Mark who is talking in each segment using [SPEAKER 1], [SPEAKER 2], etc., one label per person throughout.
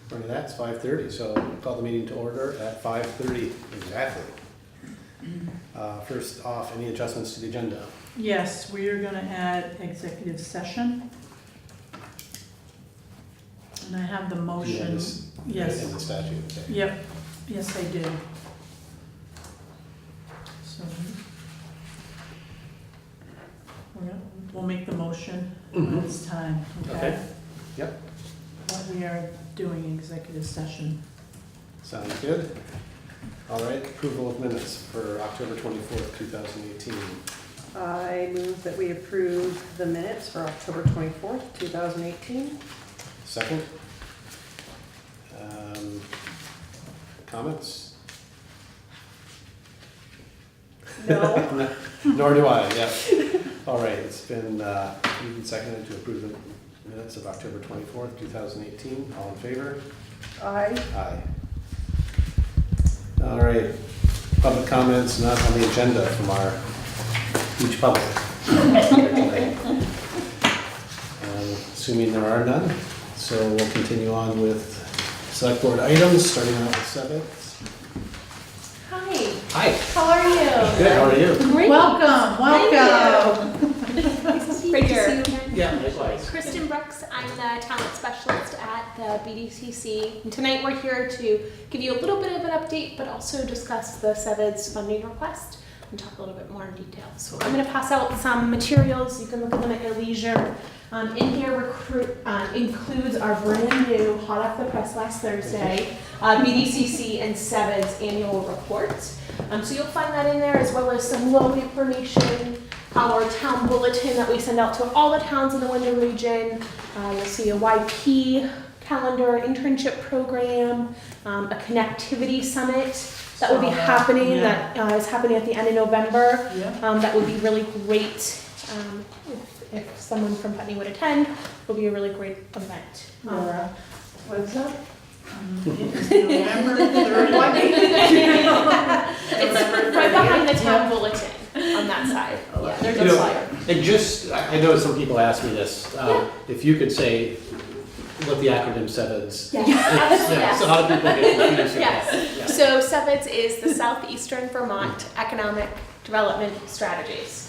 [SPEAKER 1] According to that, it's 5:30, so we'll call the meeting to order at 5:30 exactly. First off, any adjustments to the agenda?
[SPEAKER 2] Yes, we are going to add executive session. And I have the
[SPEAKER 1] Do you have
[SPEAKER 2] motion.
[SPEAKER 1] this
[SPEAKER 2] Yes.
[SPEAKER 1] in the statute? Okay.
[SPEAKER 2] Yep, yes, I do. So, we'll make the motion when it's time, okay?
[SPEAKER 1] Okay. Yep.
[SPEAKER 2] What we are doing executive session.
[SPEAKER 1] Sounds good. All right, approval of minutes for October 24th, 2018.
[SPEAKER 3] I move that we approve the minutes for October 24th, 2018.
[SPEAKER 1] Second. Comments?
[SPEAKER 3] No.
[SPEAKER 1] Nor do I, yeah. All right, it's been moved and seconded to approve the minutes of October 24th, 2018. All in favor?
[SPEAKER 3] Aye.
[SPEAKER 1] Aye. All right, public comments not on the agenda from our huge public. Assuming there are none, so we'll continue on with select board items, starting out with SeVEDS.
[SPEAKER 4] Hi,
[SPEAKER 1] Hi.
[SPEAKER 4] how are you?
[SPEAKER 1] Good, how are you?
[SPEAKER 4] Great.
[SPEAKER 2] Welcome.
[SPEAKER 4] Nice to see you
[SPEAKER 5] Great to see
[SPEAKER 4] here.
[SPEAKER 5] you again.
[SPEAKER 1] Yeah, likewise.
[SPEAKER 5] Kristen Brooks, I'm the talent specialist at the BDCC. And tonight we're here to give you a little bit of an update, but also discuss the SeVEDS funding request and talk a little bit more in detail. So I'm going to pass out some materials. You can look at them at your leisure. In here includes our brand new, hot off the press last Thursday, BDCC and SeVEDS annual report. So you'll find that in there, as well as some loan information, our town bulletin that we send out to all the towns in the Windham region. You'll see a YP calendar, internship program, a connectivity summit that will be happening.
[SPEAKER 2] Yeah.
[SPEAKER 5] That is happening at the end of November.
[SPEAKER 2] Yeah.
[SPEAKER 5] That would be really great. If someone from Putney would attend, it will be a really great event.
[SPEAKER 2] Laura,
[SPEAKER 3] What's that?
[SPEAKER 2] it's November 30th.
[SPEAKER 5] It's right behind the town bulletin on that side. Yeah, there's
[SPEAKER 1] You
[SPEAKER 5] a
[SPEAKER 1] know,
[SPEAKER 5] flyer.
[SPEAKER 1] and just, I know some people ask me this, if you could say what the acronym SeVEDS.
[SPEAKER 5] Yes.
[SPEAKER 1] So how do people get confused?
[SPEAKER 5] Yes.
[SPEAKER 1] Yeah.
[SPEAKER 5] So SeVEDS is the Southeastern Vermont Economic Development Strategies.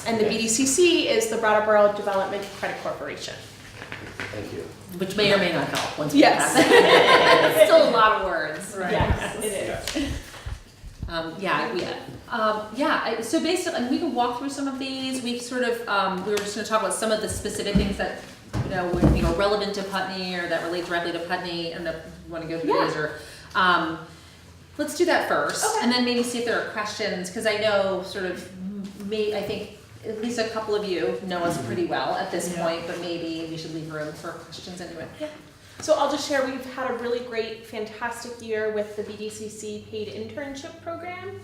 [SPEAKER 5] And the
[SPEAKER 1] Okay.
[SPEAKER 5] BDCC is the Brattleboro Development Credit Corporation.
[SPEAKER 1] Thank you.
[SPEAKER 4] Which may or may not help once we
[SPEAKER 5] Yes.
[SPEAKER 4] have it. It's still a lot of words.
[SPEAKER 2] Right.
[SPEAKER 5] Yes, it is.
[SPEAKER 4] So basically, and we can walk through some of these. We've sort of, we were just gonna talk about some of the specific things that, were relevant to Putney or that relate directly to Putney, and if you wanna go through
[SPEAKER 5] Yeah.
[SPEAKER 4] these or, let's do that first.
[SPEAKER 5] Okay.
[SPEAKER 4] And then maybe see if there are questions, because I know I think at least a couple of you know us pretty well at this
[SPEAKER 2] Yeah.
[SPEAKER 4] point, but maybe we should leave room for questions anyway.
[SPEAKER 5] So I'll just share, we've had a really great, fantastic year with the BDCC paid internship program.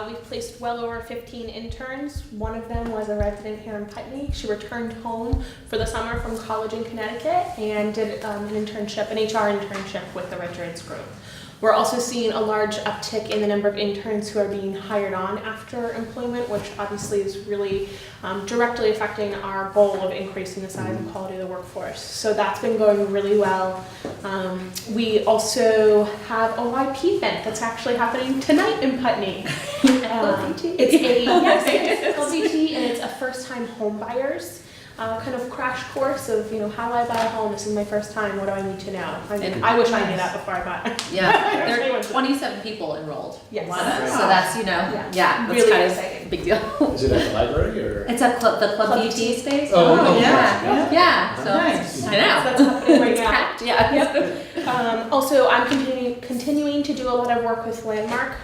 [SPEAKER 5] We've placed well over 15 interns. One of them was a resident here in Putney. She returned home for the summer from college in Connecticut and did an HR internship with the Richards Group. We're also seeing a large uptick in the number of interns who are being hired on after employment, which obviously is really directly affecting our goal of increasing the size and quality of the workforce. So that's been going really well. We also have a YP event that's actually happening tonight in Putney. It's LVT, and it's a first-time home buyers. Kind of crash course of, how I buy a home. This is my first time. What do I need to know? I wish I knew that before I bought it.
[SPEAKER 4] Yeah, there are 27 people enrolled.
[SPEAKER 5] Yes.
[SPEAKER 4] So that's, that's
[SPEAKER 5] Really
[SPEAKER 4] kind
[SPEAKER 5] exciting.
[SPEAKER 4] of a big deal.
[SPEAKER 1] Is it at the library or?
[SPEAKER 4] It's at the Club BT space.
[SPEAKER 1] Oh,
[SPEAKER 4] yeah. Yeah, so
[SPEAKER 2] Nice.
[SPEAKER 4] I know.
[SPEAKER 5] That's happening right
[SPEAKER 4] It's
[SPEAKER 5] now.
[SPEAKER 4] packed, yeah.
[SPEAKER 5] Also, I'm continuing to do a lot of work with Landmark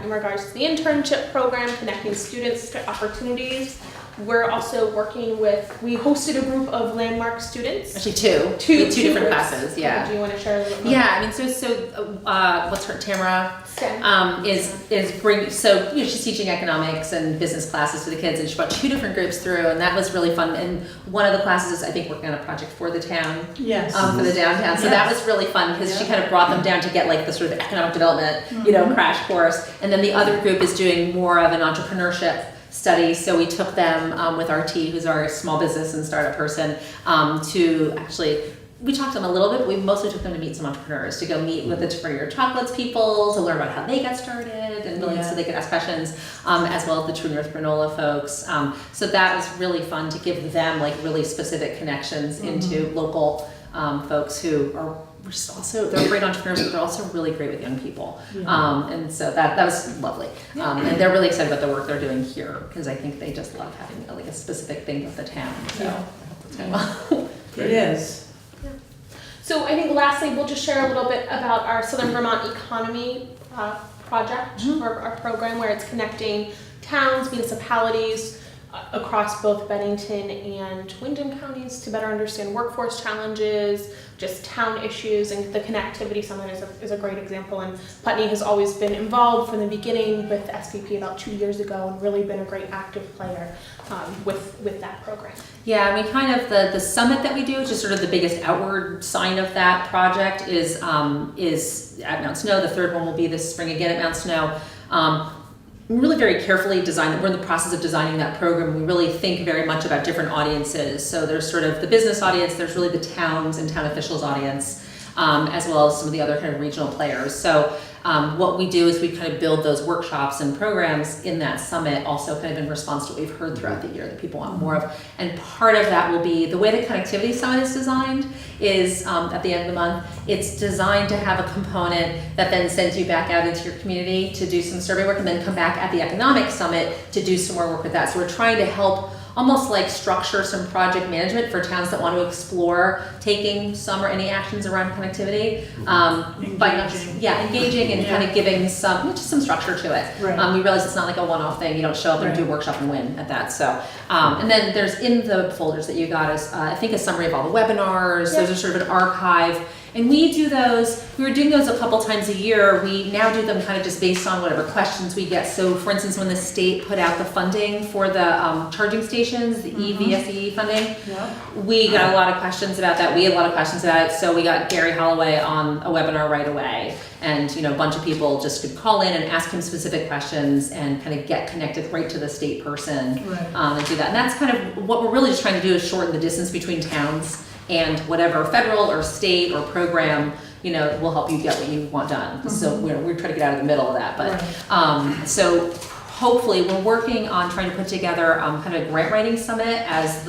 [SPEAKER 5] in regards to the internship program, connecting students to opportunities. We're also working we hosted a group of Landmark students.
[SPEAKER 4] Actually two
[SPEAKER 5] Two
[SPEAKER 4] different
[SPEAKER 5] groups.
[SPEAKER 4] classes, yeah.
[SPEAKER 5] Do you want to share a little bit more?
[SPEAKER 4] Yeah, I mean, what's her, Tamara,
[SPEAKER 5] STEM.
[SPEAKER 4] is bringing, she's teaching economics and business classes to the kids, and she brought two different groups through, and that was really fun. And one of the classes is, I think, working on a project for the town.
[SPEAKER 2] Yes.
[SPEAKER 4] For the downtown, so that was really fun because she kind of brought them down to get like the sort of economic development, crash course, and then the other group is doing more of an entrepreneurship study. So we took them with RT, who's our small business and startup person, to actually we talked to them a little bit, but we mostly took them to meet some entrepreneurs, to go meet with the True Chocolates people, to learn about how they got started, and really so they could ask questions, as well as the True North granola folks. So that was really fun to give them like really specific connections into local folks who are just also, they're great entrepreneurs, but they're also really great with young people. And so that was lovely. And they're really excited about the work they're doing here, because I think they just love having like a specific thing with the town. So I hope it's going well.
[SPEAKER 2] It is.
[SPEAKER 5] So I think lastly, we'll just share a little bit about our Southern Vermont Economy project, or our program, where it's connecting towns, municipalities across both Bennington and Windham counties to better understand workforce challenges, just town issues, and the Connectivity Summit is a great example. And Putney has always been involved from the beginning with SVP about 2 years ago, and really been a great active player with that program.
[SPEAKER 4] Yeah, I mean, kind of the summit that we do, which is sort of the biggest outward sign of that project, is at Mount Snow. The third one will be this spring again at Mount Snow. Really very carefully designed. We're in the process of designing that program. We really think very much about different audiences. So there's sort of the business audience, there's really the towns and town officials audience, as well as some of the other kind of regional players. So what we do is we kind of build those workshops and programs in that summit, also kind of in response to what we've heard throughout the year that people want more of. And part of that will be the way the Connectivity Summit is designed is at the end of the month, it's designed to have a component that then sends you back out into your community to do some survey work, and then come back at the Economic Summit to do some more work with that. So we're trying to help almost like structure some project management for towns that want to explore taking some or any actions around connectivity. Engaging and kind of giving some structure to it.
[SPEAKER 2] Right.
[SPEAKER 4] We realize it's not like a one-off thing. You don't show up and do a workshop and win at that. So, and then there's in the folders that you got is I think a summary of all the webinars. There's a sort of an archive. And we do those, we were doing those a couple times a year. We now do them kind of just based on whatever questions we get. So for instance, when the state put out the funding for the charging stations, the EVSE funding, we got a lot of questions about that. We had a lot of questions about it. So we got Gary Holloway on a webinar right away. And a bunch of people just could call in and ask him specific questions and kind of get connected right to the state person and do that. And that's kind of what we're really just trying to do, is shorten the distance between towns and whatever federal or state or program, will help you get what you want done. So we're trying to get out of the middle of that. But so hopefully we're working on trying to put together kind of a grant writing summit as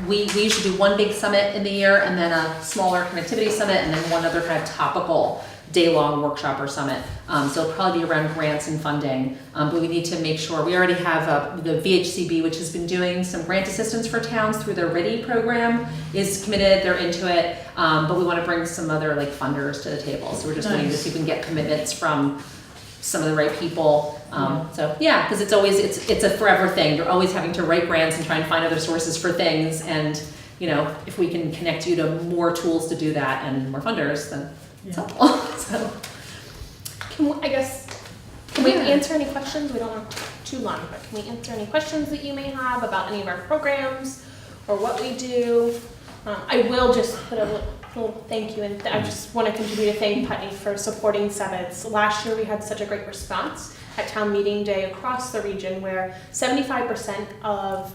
[SPEAKER 4] we usually do one big summit in the year, and then a smaller connectivity summit, and then one other kind of topical day-long workshop or summit. So it'll probably be around grants and funding, but we need to make sure, we already have the VHCB, which has been doing some grant assistance for towns through their READY program, is committed, they're into it, but we want to bring some other like funders to the table. So we're just waiting to see if we can get commitments from some of the right people. So yeah, because it's a forever thing. You're always having to write grants and try and find other sources for things, and if we can connect you to more tools to do that and more funders, then it's helpful. So.
[SPEAKER 5] Can we answer any questions? We don't have too long, but can we answer any questions that you may have about any of our programs or what we do? I will just put a little thank you, and I just want to continue to thank Putney for supporting SeVEDS. Last year we had such a great response at town meeting day across the region, where 75% of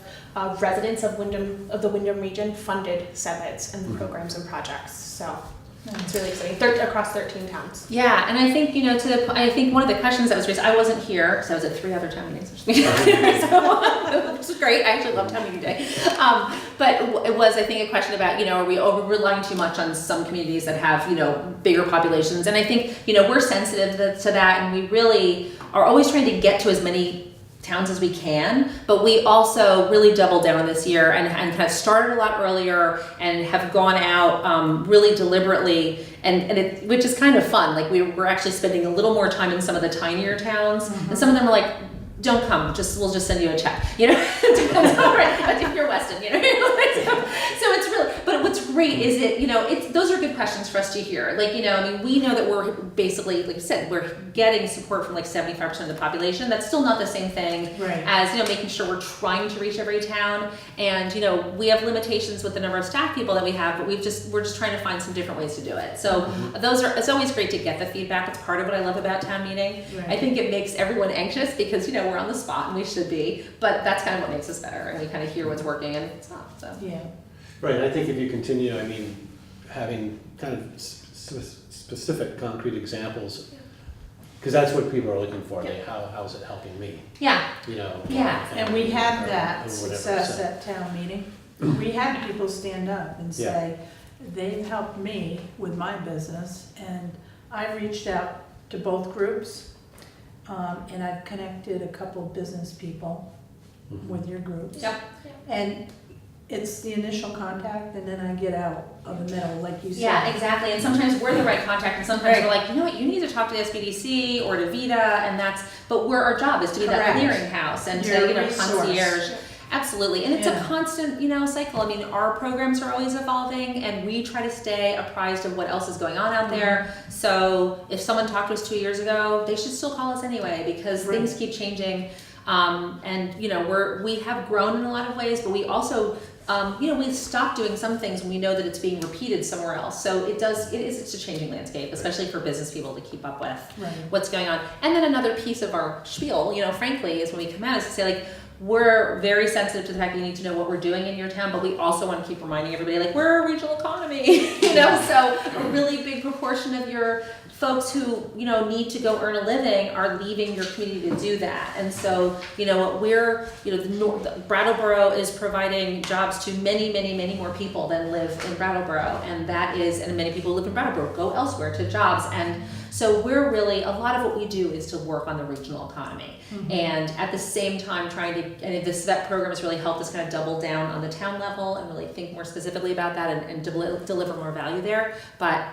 [SPEAKER 5] residents of the Windham region funded SeVEDS and programs and projects. So. It's really exciting. Across 13 towns.
[SPEAKER 4] Yeah, and I think I think one of the questions that was raised, I wasn't here because I was at 3 other town meetings, which was great. I actually love town meeting day. But it was, I think, a question about are we relying too much on some communities that have bigger populations? And I think we're sensitive to that, and we really are always trying to get to as many towns as we can, but we also really doubled down this year and kind of started a lot earlier and have gone out really deliberately, and which is kind of fun. Like we're actually spending a little more time in some of the tinier towns, and some of them are like, don't come, we'll just send you a check, if you're Weston, so it's really, but what's great is those are good questions for us to hear. We know that we're basically, like you said, we're getting support from like 75% of the population. That's still not the same thing as, making sure we're trying to reach every town. And, we have limitations with the number of staff people that we have, but we're just trying to find some different ways to do it. So it's always great to get the feedback. It's part of what I love about town meeting. I think it makes everyone anxious because, we're on the spot and we should be, but that's kind of what makes us better, and we kind of hear what's working and it's not, so.
[SPEAKER 1] Right, I think if you continue, having kind of specific concrete examples, because that's what people are looking for. They, how's it helping me?
[SPEAKER 4] Yeah,
[SPEAKER 1] You know?
[SPEAKER 4] Yeah.
[SPEAKER 2] And we had that
[SPEAKER 1] or whatever,
[SPEAKER 2] success
[SPEAKER 1] so.
[SPEAKER 2] at town meeting. We had people stand up and say, they've helped me with my business, and I reached out to both groups, and I've connected a couple of business people
[SPEAKER 1] Mhm.
[SPEAKER 2] with your groups.
[SPEAKER 4] Yep.
[SPEAKER 2] And it's the initial contact, and then I get out of the middle, like you said.
[SPEAKER 4] Yeah, exactly. And sometimes we're the right contact, and sometimes we're like, you know what, you need to talk to the SBDC or to VITA, and but our job is to be that
[SPEAKER 2] Correct.
[SPEAKER 4] clearinghouse and
[SPEAKER 2] Your
[SPEAKER 4] to,
[SPEAKER 2] resource.
[SPEAKER 4] concierge. Absolutely. And it's a
[SPEAKER 2] Yeah.
[SPEAKER 4] constant, cycle. I mean, our programs are always evolving, and we try to stay apprised of what else is going on out there. So if someone talked to us 2 years ago, they should still call us anyway, because
[SPEAKER 2] Right.
[SPEAKER 4] things keep changing. And we have grown in a lot of ways, but we also, we stopped doing some things when we know that it's being repeated somewhere else. So it's a changing landscape, especially for business people to keep up with
[SPEAKER 2] Right.
[SPEAKER 4] what's going on. And then another piece of our spiel, frankly, is when we come out is to say, like, we're very sensitive to the fact that you need to know what we're doing in your town, but we also want to keep reminding everybody, like, we're a regional economy, so a really big proportion of your folks who, need to go earn a living are leaving your community to do that. And so, Brattleboro is providing jobs to many, many, many more people than live in Brattleboro. And many people who live in Brattleboro go elsewhere to jobs. And so a lot of what we do is to work on the regional economy.
[SPEAKER 2] Mhm.
[SPEAKER 4] And at the same time and the SeVEDS program has really helped us kind of double down on the town level and really think more specifically about that and deliver more value there. But,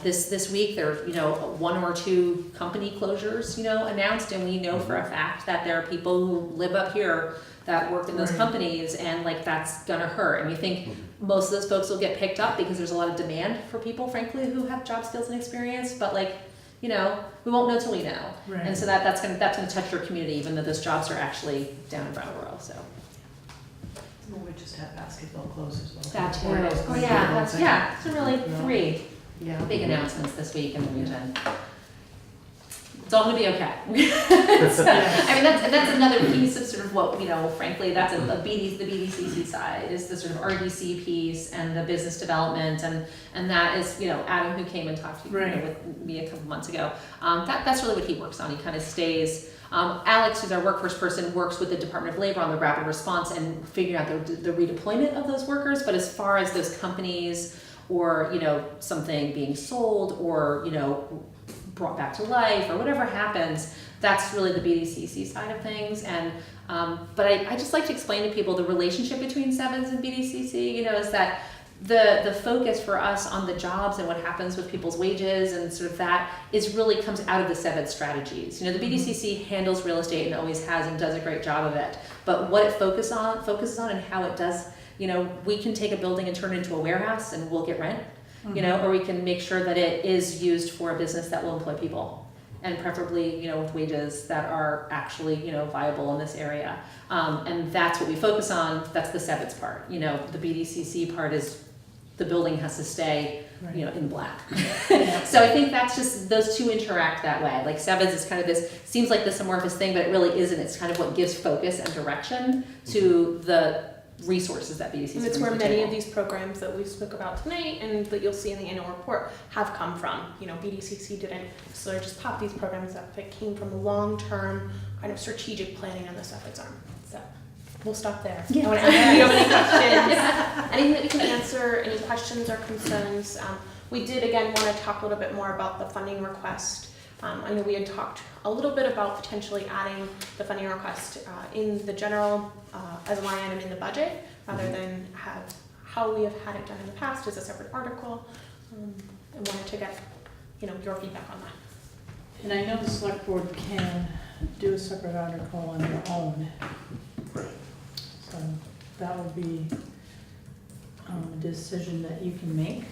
[SPEAKER 4] this week there are, 1 or 2 company closures, announced, and we know for a fact that there are people who live up here that work in those
[SPEAKER 2] Right.
[SPEAKER 4] companies, and that's gonna hurt. And we think most of those folks will get picked up because there's a lot of demand for people, frankly, who have job skills and experience, but we won't know till we know.
[SPEAKER 2] Right.
[SPEAKER 4] And so that's gonna touch your community, even though those jobs are actually down in Brattleboro, so.
[SPEAKER 6] Well, we just had basketball close as well.
[SPEAKER 4] That too.
[SPEAKER 6] Warrants
[SPEAKER 4] Oh,
[SPEAKER 6] going
[SPEAKER 4] yeah,
[SPEAKER 6] to
[SPEAKER 4] that's,
[SPEAKER 6] Warrants.
[SPEAKER 4] yeah, so really 3
[SPEAKER 6] Yeah.
[SPEAKER 4] big announcements this week in the region. It's all gonna be okay. So, I mean, that's another piece of sort of what, frankly, that's the BDCC side, is the sort of RDC piece and the business development, and that is, Adam, who came and talked to
[SPEAKER 2] Right.
[SPEAKER 4] with me a couple months ago, that's really what he works on. He kind of stays, Alex, who's our workforce person, works with the Department of Labor on the rapid response and figuring out the redeployment of those workers, but as far as those companies or, something being sold or, brought back to life or whatever happens, that's really the BDCC side of things. And but I just like to explain to people the relationship between SeVEDS and BDCC, is that the focus for us on the jobs and what happens with people's wages and sort of that comes out of the SeVEDS strategies. The BDCC handles real estate and always has and does a great job of it, but what it focuses on and how it does, we can take a building and turn it into a warehouse and we'll get rent. Or we can make sure that it is used for a business that will employ people, and preferably, with wages that are actually, viable in this area. And that's what we focus on. That's the SeVEDS part. The BDCC part is the building has to stay,
[SPEAKER 2] Right.
[SPEAKER 4] in black. So I think that's just, those two interact that way. Like SeVEDS is kind of seems like this amorphous thing, but it really isn't. It's kind of what gives focus and direction to the resources that BDCC
[SPEAKER 5] And it's
[SPEAKER 4] brings
[SPEAKER 5] where
[SPEAKER 4] to the
[SPEAKER 5] many
[SPEAKER 4] table.
[SPEAKER 5] of these programs that we spoke about tonight and that you'll see in the annual report have come from. BDCC didn't sort of just pop these programs up. It came from long-term kind of strategic planning on the SeVEDS arm. So we'll stop there.
[SPEAKER 4] Yeah.
[SPEAKER 5] I want to ask if you have any questions. Anything that we can answer, any questions or concerns. We did, again, want to talk a little bit more about the funding request. I know we had talked a little bit about potentially adding the funding request in the general as a line item in the budget, rather than how we have had it done in the past as a separate article. I wanted to get your feedback on that.
[SPEAKER 2] And I know the select board can do a separate article on their own. So that would be a decision that you can make.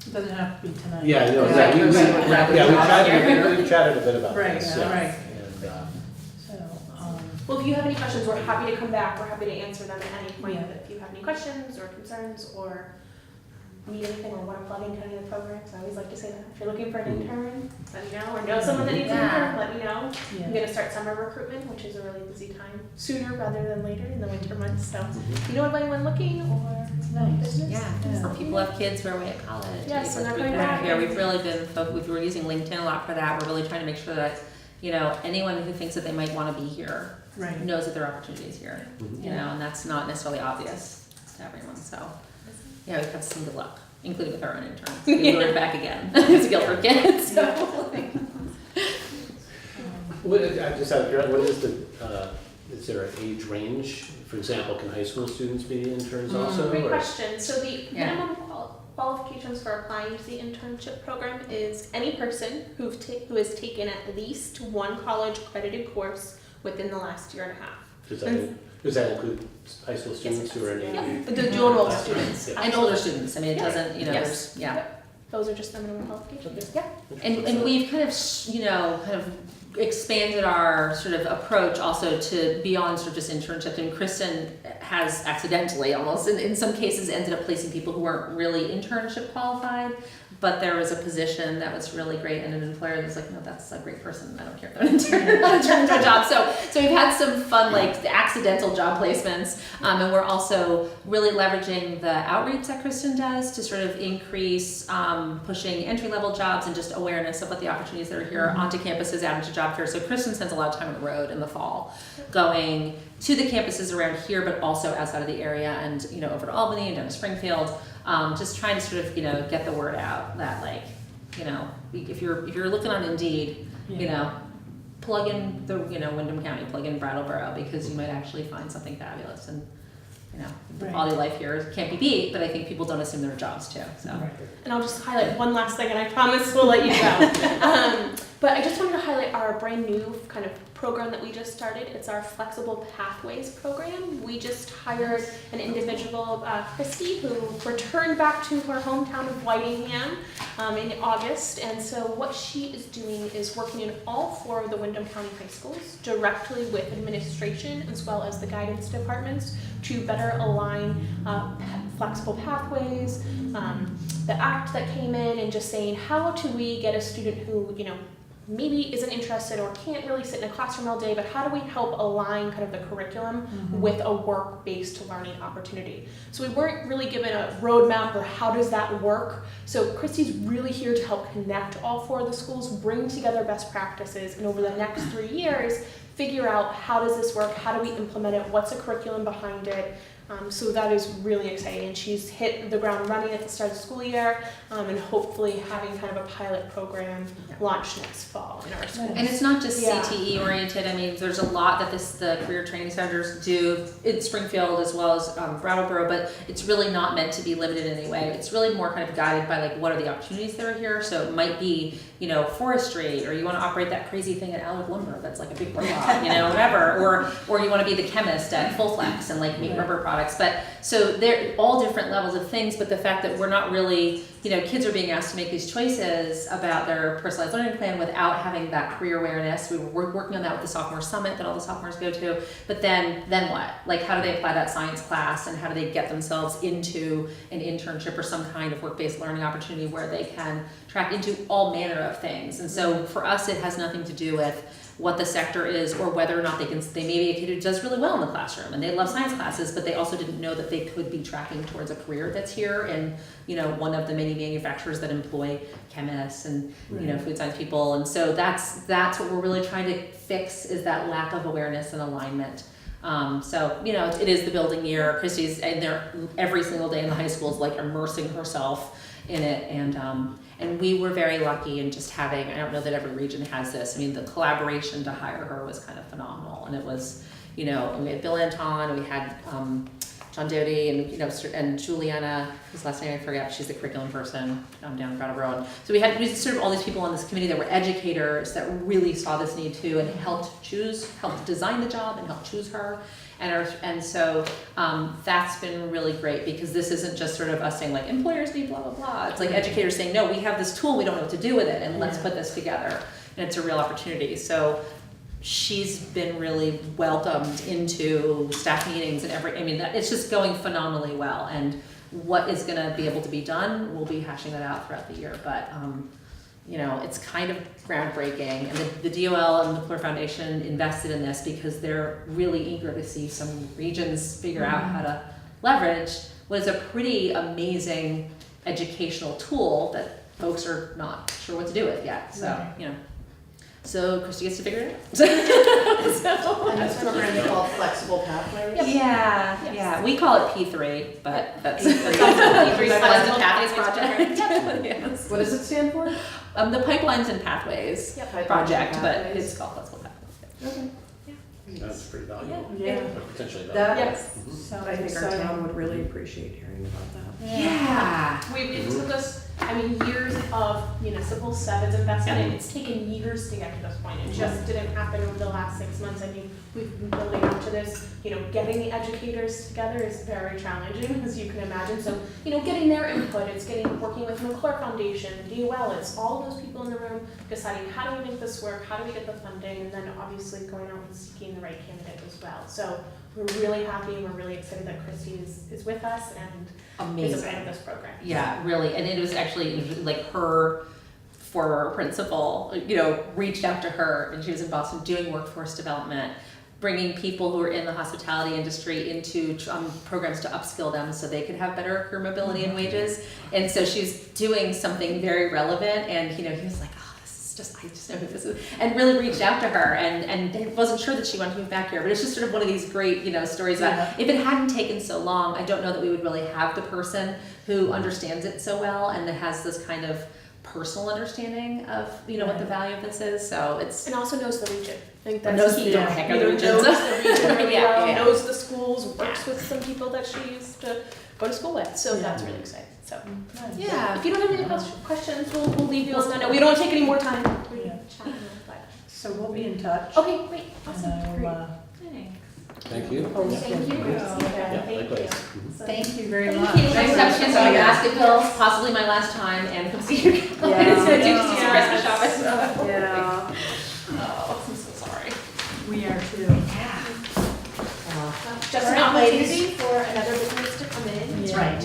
[SPEAKER 2] It doesn't have to be tonight.
[SPEAKER 1] Yeah, no,
[SPEAKER 6] Yeah,
[SPEAKER 1] we
[SPEAKER 6] right.
[SPEAKER 1] chatted a bit about
[SPEAKER 2] Right,
[SPEAKER 1] this.
[SPEAKER 2] yeah, right.
[SPEAKER 1] And,
[SPEAKER 2] So,
[SPEAKER 5] Well, if you have any questions, we're happy to come back. We're happy to answer them at any point.
[SPEAKER 2] Yeah.
[SPEAKER 5] If you have any questions or concerns or need anything or want to plug into any of the programs, I always like to say that. If you're looking for an intern, let me know, or know someone that needs an intern, let me know. I'm
[SPEAKER 2] Yeah.
[SPEAKER 5] gonna start summer recruitment, which is a really busy time, sooner rather than later in the winter months, so if you know of anyone looking or
[SPEAKER 2] Nice.
[SPEAKER 5] business.
[SPEAKER 4] Yeah, some people have kids who are away at college.
[SPEAKER 5] Yes, and they're
[SPEAKER 4] We've
[SPEAKER 5] coming
[SPEAKER 4] been
[SPEAKER 5] back
[SPEAKER 4] here.
[SPEAKER 5] and-
[SPEAKER 4] We've really been, we're using LinkedIn a lot for that. We're really trying to make sure that, you know, anyone who thinks that they might want to be here
[SPEAKER 2] Right.
[SPEAKER 4] knows that there are opportunities here,
[SPEAKER 1] Mhm.
[SPEAKER 4] you know, and that's not necessarily obvious to everyone, so. Yeah, we've had some good luck, including with our own interns. We lured back again to Guilford kids, so.
[SPEAKER 1] I just out of curiosity, what is is there an age range? For example, can high school students be interns also?
[SPEAKER 5] Great
[SPEAKER 1] or-
[SPEAKER 5] question. So the
[SPEAKER 4] Yeah.
[SPEAKER 5] minimum qualifications for applying to the internship program is any person who has taken at least one college accredited course within the last year and a half.
[SPEAKER 1] Does that include high school students who are in?
[SPEAKER 5] Yeah, the dual enrolled students.
[SPEAKER 1] Yeah.
[SPEAKER 4] And older students, I mean, it
[SPEAKER 5] Yeah.
[SPEAKER 4] doesn't, you know,
[SPEAKER 5] Yes.
[SPEAKER 4] there's, yeah.
[SPEAKER 5] Those are just the minimum qualifications. Yeah.
[SPEAKER 4] And we've kind of, you know, kind of expanded our sort of approach also to beyond sort of just internship. And Kristen has accidentally almost, in some cases, ended up placing people who weren't really internship qualified, but there was a position that was really great and an employer that was like, no, that's a great person, I don't care if they're an intern, not turn into a job. So we've had some fun, like, accidental job placements, and we're also really leveraging the outreach that Kristen does to sort of increase pushing entry-level jobs and just awareness of what the opportunities that are here onto campuses, out into job fairs. So Kristen spends a lot of time on the road in the fall, going to the campuses around here, but also outside of the area, and, you know, over to Albany and down to Springfield, just trying to sort of, you know, get the word out that, like, you know, if you're looking on Indeed, you know, plug in the, you know, Windham County, plug in Brattleboro, because you might actually find something fabulous. And, you know, the
[SPEAKER 2] Right.
[SPEAKER 4] quality of life here can't be beat, but I think people don't assume there are jobs too, so.
[SPEAKER 2] Right.
[SPEAKER 5] And I'll just highlight one last thing, and I promise we'll let you go. But I just wanted to highlight our brand new kind of program that we just started. It's our Flexible Pathways program. We just hired an individual, Christy, who returned back to her hometown of Whitingham in August. And so what she is doing is working in all 4 of the Windham County high schools directly with administration as well as the guidance departments to better align flexible pathways, the act that came in, and just saying, how do we get a student who, you know, maybe isn't interested or can't really sit in a classroom all day, but how do we help align kind of the curriculum with a work-based learning opportunity? So we weren't really given a roadmap or how does that work. So Christy's really here to help connect all 4 of the schools, bring together best practices, and over the next 3 years, figure out how does this work, how do we implement it, what's the curriculum behind it. So that is really exciting, and she's hit the ground running at the start of the school year, and hopefully having kind of a pilot program launch next fall in our schools.
[SPEAKER 4] And it's not just
[SPEAKER 5] Yeah.
[SPEAKER 4] CTE oriented. I mean, there's a lot that the career training centers do in Springfield as well as Brattleboro, but it's really not meant to be limited in any way. It's really more kind of guided by, like, what are the opportunities that are here. So it might be, you know, forestry, or you want to operate that crazy thing at Alec Lumber that's like a big robot, you know, whatever, or you want to be the chemist at Full Flex and, like, make rubber products. But so they're all different levels of things, but the fact that we're not really, you know, kids are being asked to make these choices about their personalized learning plan without having that career awareness. We were working on that with the sophomore summit that all the sophomores go to, but then what? Like, how do they apply that science class, and how do they get themselves into an internship or some kind of work-based learning opportunity where they can track into all manner of things? And so for us, it has nothing to do with what the sector is or whether or not they may be a kid who does really well in the classroom and they love science classes, but they also didn't know that they could be tracking towards a career that's here in, you know, one of the many manufacturers that employ chemists and, you know, food science people. And so that's what we're really trying to fix, is that lack of awareness and alignment. So, you know, it is the building year. Christy's in there every single day in the high schools, like, immersing herself in it. And we were very lucky in just having, I don't know that every region has this, I mean, the collaboration to hire her was kind of phenomenal. And it was, you know, we had Bill Anton, we had John Doty, and, you know, and Juliana, whose last name I forget, she's the curriculum person down in Brattleboro. So we had sort of all these people on this committee that were educators that really saw this need too, and helped design the job and helped choose her. And so that's been really great, because this isn't just sort of us saying, like, employers need blah, blah, blah. It's like educators saying, no, we have this tool, we don't know what to do with it, and let's put this together. And it's a real opportunity. So she's been really welcomed into staff meetings and it's just going phenomenally well. And what is gonna be able to be done, we'll be hashing that out throughout the year, but, you know, it's kind of groundbreaking, and the DOL and the Clerk Foundation invested in this because they're really eager to see some regions figure out how to leverage what is a pretty amazing educational tool that folks are not sure what to do with yet, so,
[SPEAKER 2] Right.
[SPEAKER 4] you know. So Christy gets to figure it out.
[SPEAKER 3] And this program is called Flexible Pathways?
[SPEAKER 4] Yeah,
[SPEAKER 5] Yes.
[SPEAKER 4] yeah, we call it P3, but that's
[SPEAKER 5] P3.
[SPEAKER 4] Pipelines and Pathways Project. Yes.
[SPEAKER 3] What does it stand for?
[SPEAKER 4] The Pipelines and Pathways
[SPEAKER 5] Yep.
[SPEAKER 4] Project, but
[SPEAKER 3] Pathways.
[SPEAKER 4] it's called Flexible Pathways.
[SPEAKER 3] Okay.
[SPEAKER 1] That's pretty valuable,
[SPEAKER 2] Yeah.
[SPEAKER 1] or potentially
[SPEAKER 3] That,
[SPEAKER 1] valuable.
[SPEAKER 5] Yes.
[SPEAKER 2] Sounds
[SPEAKER 3] I think our
[SPEAKER 2] exciting.
[SPEAKER 3] town would really appreciate hearing about that.
[SPEAKER 4] Yeah.
[SPEAKER 5] It took us, I mean, years of municipal SeVEDS investment, and it's taken years to get to this point. It just didn't happen over the last 6 months. I mean, we've been building up to this. Getting the educators together is very challenging, as you can imagine. So, getting their input, it's working with the Clerk Foundation, DOL, it's all those people in the room deciding how do we make this work, how do we get the funding, and then obviously going out and seeking the right candidate as well. So we're really happy and we're really excited that Christy is with us and is a part of this program.
[SPEAKER 4] Yeah, really, and it was actually like her former principal, reached out to her, and she was in Boston doing workforce development, bringing people who are in the hospitality industry into programs to upskill them so they could have better career mobility and wages. And so she's doing something very relevant, and he was like, oh, I just know who this is, and really reached out to her, and wasn't sure that she wanted to move back here, but it's just sort of one of these great, stories about if it hadn't taken so long, I don't know that we would really have the person who understands it so well and that has this kind of personal understanding of, what the value of this is, so it's.
[SPEAKER 5] And also knows the region. I think that's
[SPEAKER 4] Knows
[SPEAKER 5] key.
[SPEAKER 4] the heck of the regions.
[SPEAKER 5] Knows the region really
[SPEAKER 4] Yeah,
[SPEAKER 5] well,
[SPEAKER 4] yeah.
[SPEAKER 5] knows the schools, works with some people that she used to go to school with, so
[SPEAKER 2] Yeah.
[SPEAKER 5] that's really exciting. So
[SPEAKER 2] Nice.
[SPEAKER 4] Yeah.
[SPEAKER 5] if you don't have any questions, we'll leave you on that note. We don't want to take any more time. We're
[SPEAKER 2] Yeah.
[SPEAKER 5] chatting, but-
[SPEAKER 2] So we'll be in touch.
[SPEAKER 5] Okay, great,
[SPEAKER 2] And
[SPEAKER 5] awesome,
[SPEAKER 2] I will,
[SPEAKER 5] great.
[SPEAKER 1] Thank you.
[SPEAKER 2] post
[SPEAKER 5] Thank
[SPEAKER 2] it.
[SPEAKER 5] you.
[SPEAKER 1] Yeah,
[SPEAKER 5] Thank
[SPEAKER 1] likewise.
[SPEAKER 5] you.
[SPEAKER 1] Mhm.
[SPEAKER 2] Thank you very
[SPEAKER 5] Thank
[SPEAKER 2] much.
[SPEAKER 5] you.
[SPEAKER 4] Nice to have a chance to make basket bills, possibly my last time, and come see you.
[SPEAKER 3] Yeah.
[SPEAKER 4] Do some
[SPEAKER 5] Yeah.
[SPEAKER 4] Christmas shopping.
[SPEAKER 3] Yeah.
[SPEAKER 4] Oh, I'm so sorry.
[SPEAKER 2] We are too.
[SPEAKER 5] Just an
[SPEAKER 2] All right, ladies.
[SPEAKER 5] opportunity for another business to come in.
[SPEAKER 2] That's
[SPEAKER 4] right.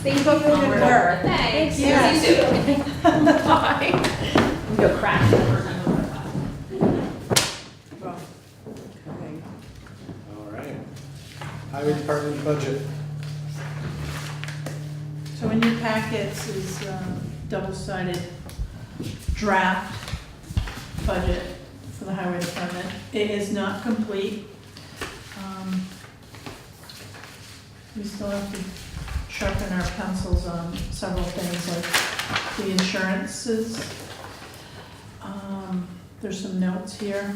[SPEAKER 5] Thank you for your
[SPEAKER 2] Onward.
[SPEAKER 5] work. Thanks.
[SPEAKER 2] Yes.
[SPEAKER 5] See you soon. Bye.
[SPEAKER 4] Go crash.
[SPEAKER 3] Okay.
[SPEAKER 1] All right. Highway Department budget.
[SPEAKER 2] So in your packets is double-sided draft budget for the highway department. It is not complete. We still have to sharpen our pencils on several things like the insurances. There's some notes here.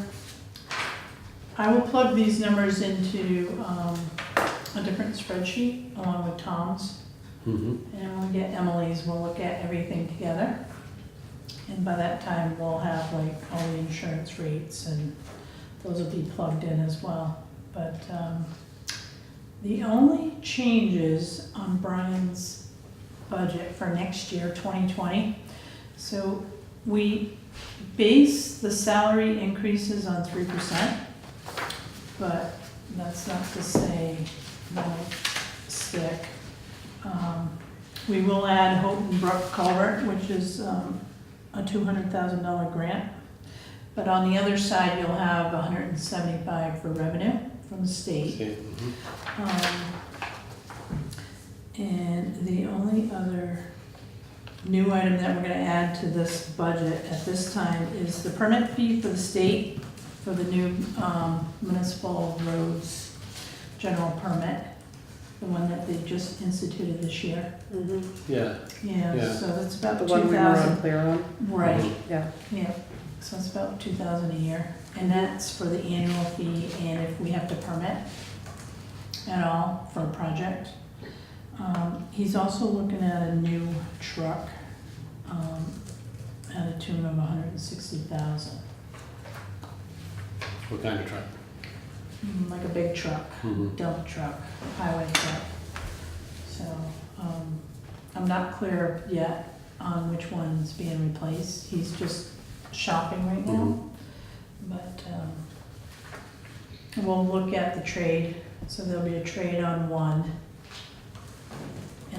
[SPEAKER 2] I will plug these numbers into a different spreadsheet along with Tom's.
[SPEAKER 1] Mm-hmm.
[SPEAKER 2] And when we get Emily's, we'll look at everything together. And by that time, we'll have like all the insurance rates and those will be plugged in as well. But the only changes on Brian's budget for next year, 2020, so we base the salary increases on 3%, but that's not to say they'll stick. We will add Houghton Brook Culvert, which is a $200,000 grant. But on the other side, you'll have $175 for revenue from the state.
[SPEAKER 1] Okay. Mhm.
[SPEAKER 2] And the only other new item that we're gonna add to this budget at this time is the permit fee for the state for the new municipal roads general permit, the one that they just instituted this year.
[SPEAKER 3] Mhm.
[SPEAKER 1] Yeah.
[SPEAKER 2] Yeah,
[SPEAKER 1] Yeah.
[SPEAKER 2] so that's about
[SPEAKER 3] The one we were
[SPEAKER 2] 2,000.
[SPEAKER 3] unclear on?
[SPEAKER 2] Right,
[SPEAKER 3] Yeah.
[SPEAKER 2] yeah, so it's about 2,000 a year, and that's for the annual fee, and if we have to permit at all for a project. He's also looking at a new truck, at a tune of 160,000,
[SPEAKER 1] What kind of truck?
[SPEAKER 2] like a big truck,
[SPEAKER 1] Mhm.
[SPEAKER 2] dump truck, highway truck. So, I'm not clear yet on which one's being replaced, he's just shopping right now.
[SPEAKER 1] Mhm.
[SPEAKER 2] But we'll look at the trade, so there'll be a trade on one.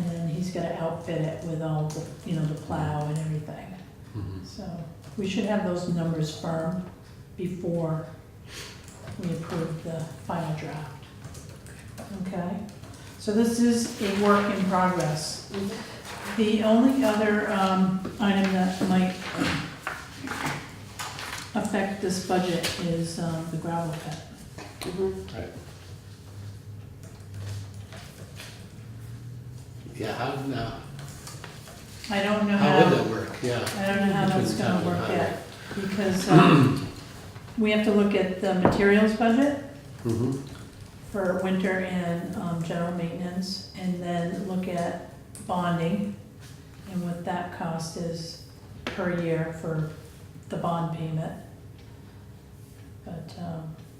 [SPEAKER 2] and then he's gonna outfit it with all the, you know, the plow and everything.
[SPEAKER 1] Mhm.
[SPEAKER 2] So we should have those numbers firm before we approve the final draft. Okay? So this is a work in progress. The only other item that might affect this budget is the gravel pit.
[SPEAKER 1] Right. Yeah, how
[SPEAKER 2] I don't know
[SPEAKER 1] would that
[SPEAKER 2] how,
[SPEAKER 1] work? Yeah.
[SPEAKER 2] I don't know how that's
[SPEAKER 1] Between
[SPEAKER 2] gonna
[SPEAKER 1] town and
[SPEAKER 2] work
[SPEAKER 1] highway.
[SPEAKER 2] yet, because we have to look at the materials budget
[SPEAKER 1] Mm-hmm.
[SPEAKER 2] for winter and general maintenance, and then look at bonding and what that cost is per year for the bond payment. But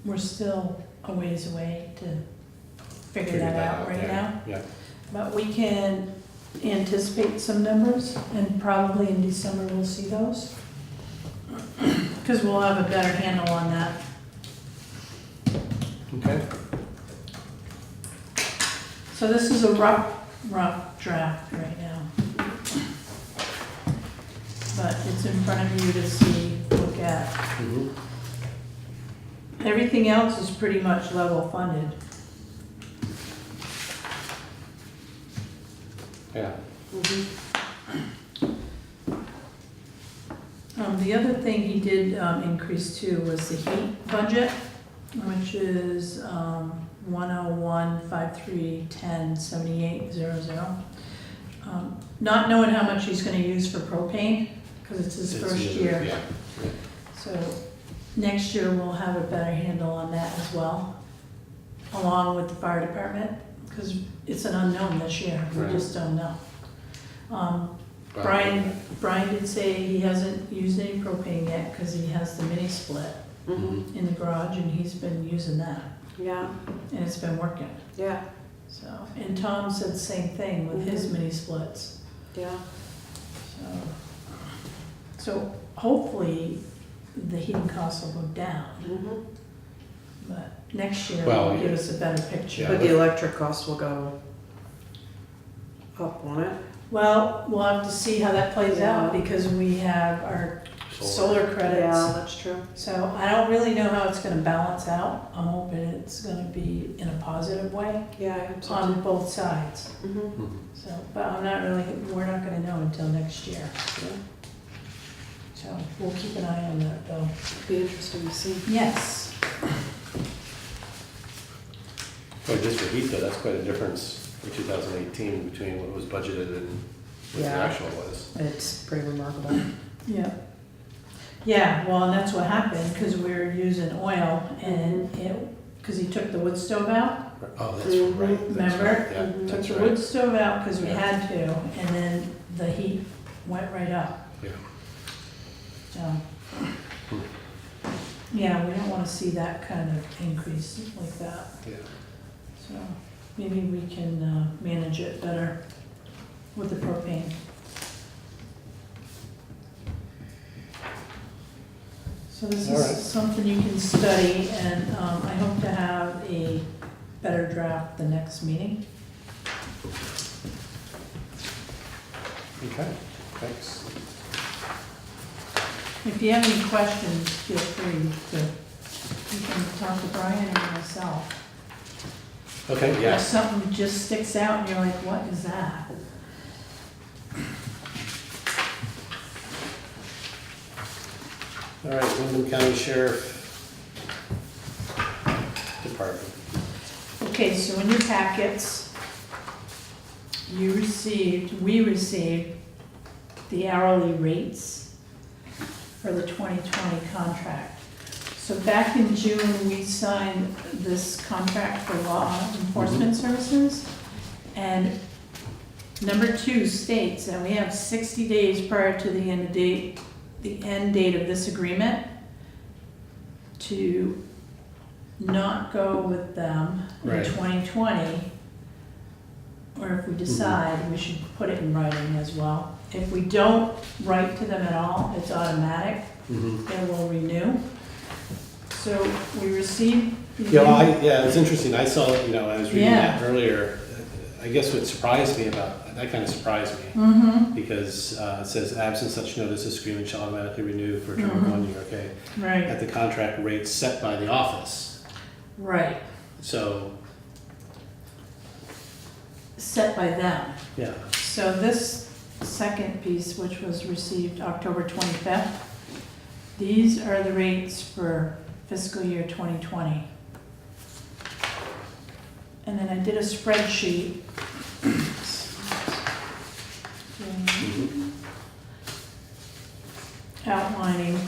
[SPEAKER 2] we're still a ways away to figure that out right now.
[SPEAKER 1] Yeah.
[SPEAKER 2] But we can anticipate some numbers, and probably in December we'll see those. Because we'll have a better handle on that.
[SPEAKER 1] Okay.
[SPEAKER 2] So this is a rough draft right now. But it's in front of you to see, look at.
[SPEAKER 1] Mm-hmm.
[SPEAKER 2] Everything else is pretty much level funded.
[SPEAKER 1] Yeah.
[SPEAKER 2] The other thing he did increase too was the heat budget, which is 101-5310-7800. Not knowing how much he's gonna use for propane, because it's his first year.
[SPEAKER 1] Yeah.
[SPEAKER 2] So next year we'll have a better handle on that as well, along with the fire department, because it's an unknown this year, we
[SPEAKER 1] Right.
[SPEAKER 2] just don't know. Brian did say he hasn't used any propane yet, because he has the mini split
[SPEAKER 3] Mm-hmm.
[SPEAKER 2] in the garage, and he's been using that,
[SPEAKER 3] Yeah,
[SPEAKER 2] and it's been working.
[SPEAKER 3] yeah,
[SPEAKER 2] So, and Tom said the same thing with his mini splits,
[SPEAKER 3] yeah.
[SPEAKER 2] so hopefully the heating costs will go down,
[SPEAKER 3] Mhm.
[SPEAKER 2] but next year
[SPEAKER 1] Well,
[SPEAKER 2] will give us a better picture.
[SPEAKER 1] Yeah.
[SPEAKER 3] But the electric cost will go up, won't it?
[SPEAKER 2] Well, we'll have to see how that plays out,
[SPEAKER 3] Yeah.
[SPEAKER 2] because we have our solar credits.
[SPEAKER 3] Yeah, that's true.
[SPEAKER 2] So I don't really know how it's gonna balance out. I'm hoping it's gonna be in a positive way
[SPEAKER 3] Yeah, I hope so
[SPEAKER 2] on
[SPEAKER 3] too.
[SPEAKER 2] both sides.
[SPEAKER 3] Mhm.
[SPEAKER 1] Mhm.
[SPEAKER 2] So, but we're not gonna know until next year. So we'll keep an eye on that though.
[SPEAKER 3] Be interesting to see.
[SPEAKER 2] Yes.
[SPEAKER 1] Well, just for heat though, that's quite a difference for 2018 between what was budgeted and what the
[SPEAKER 3] Yeah.
[SPEAKER 1] actual was.
[SPEAKER 3] It's pretty remarkable.
[SPEAKER 2] Yeah. Yeah, well, and that's what happened, because we were using oil and because he took the wood stove out.
[SPEAKER 1] Oh, that's
[SPEAKER 3] Mhm.
[SPEAKER 1] right. That's
[SPEAKER 2] Remember?
[SPEAKER 1] right. Yeah,
[SPEAKER 3] Mhm.
[SPEAKER 2] Took
[SPEAKER 1] that's
[SPEAKER 2] the
[SPEAKER 1] right.
[SPEAKER 2] wood stove out because we
[SPEAKER 1] Yeah.
[SPEAKER 2] had to, and then the heat went right up.
[SPEAKER 1] Yeah.
[SPEAKER 2] So, yeah, we don't want to see that kind of increase like that.
[SPEAKER 1] Yeah.
[SPEAKER 2] So maybe we can manage it better with the propane. So this
[SPEAKER 1] All right.
[SPEAKER 2] is something you can study, and I hope to have a better draft the next meeting.
[SPEAKER 1] Okay, thanks.
[SPEAKER 2] If you have any questions, feel free to, you can talk to Brian and myself.
[SPEAKER 1] Okay,
[SPEAKER 2] If
[SPEAKER 1] yeah.
[SPEAKER 2] something just sticks out and you're like, what is that?
[SPEAKER 1] All right, Windham County Sheriff Department.
[SPEAKER 2] Okay, so in your packets, we received the hourly rates for the 2020 contract. So back in June, we signed this contract for law enforcement services. And number 2 states that we have 60 days prior to the end date of this agreement to not go with them in
[SPEAKER 1] Right.
[SPEAKER 2] 2020. Or if we decide, we should put it in writing as well. If we don't write to them at all, it's automatic,
[SPEAKER 1] Mhm.
[SPEAKER 2] they will renew. So we received.
[SPEAKER 1] Yeah, well, yeah, it's interesting. I saw, I was reading
[SPEAKER 2] Yeah.
[SPEAKER 1] that earlier. I guess what surprised me about, that kind of surprised me,
[SPEAKER 2] Mm-hmm,
[SPEAKER 1] because it says absent such notice, this agreement shall automatically renew for a term of 1 year, okay?
[SPEAKER 2] right,
[SPEAKER 1] At the contract rate set by the office.
[SPEAKER 2] right,
[SPEAKER 1] So,
[SPEAKER 2] set by them.
[SPEAKER 1] yeah,
[SPEAKER 2] So this second piece, which was received October 25th, these are the rates for fiscal year 2020. And then I did a spreadsheet. Outlining.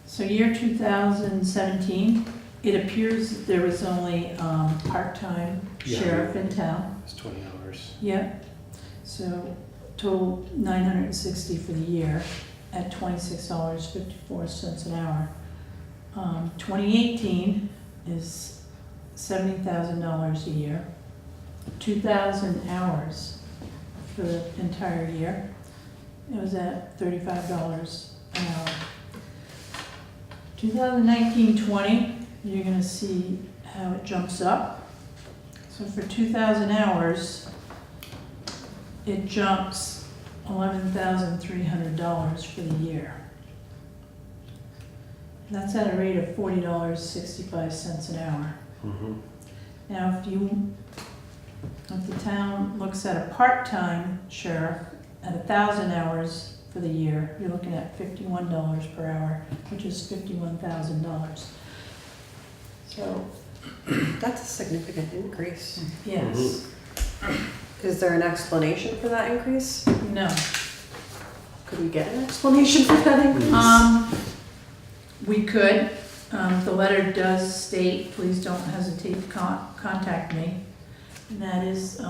[SPEAKER 2] So year 2017, it appears that there was only part-time
[SPEAKER 1] Yeah.
[SPEAKER 2] sheriff in town.
[SPEAKER 1] it's 20 hours.
[SPEAKER 2] Yep. So total 960 for the year at $26.54 an hour. 2018 is $70,000 a year, 2,000 hours for the entire year. It was at $35 an hour. 2019-20, you're gonna see how it jumps up. So for 2,000 hours, it jumps $11,300 for the year. And that's at a rate of $40.65 an hour.
[SPEAKER 1] Mhm.
[SPEAKER 2] Now, if the town looks at a part-time sheriff at 1,000 hours for the year, you're looking at $51 per hour, which is $51,000. So,
[SPEAKER 3] That's a significant increase.
[SPEAKER 2] yes,
[SPEAKER 3] Is there an explanation for that increase?
[SPEAKER 2] no.
[SPEAKER 3] Could we get an explanation for that increase?
[SPEAKER 2] We could. The letter does state, please don't hesitate to contact me. And that is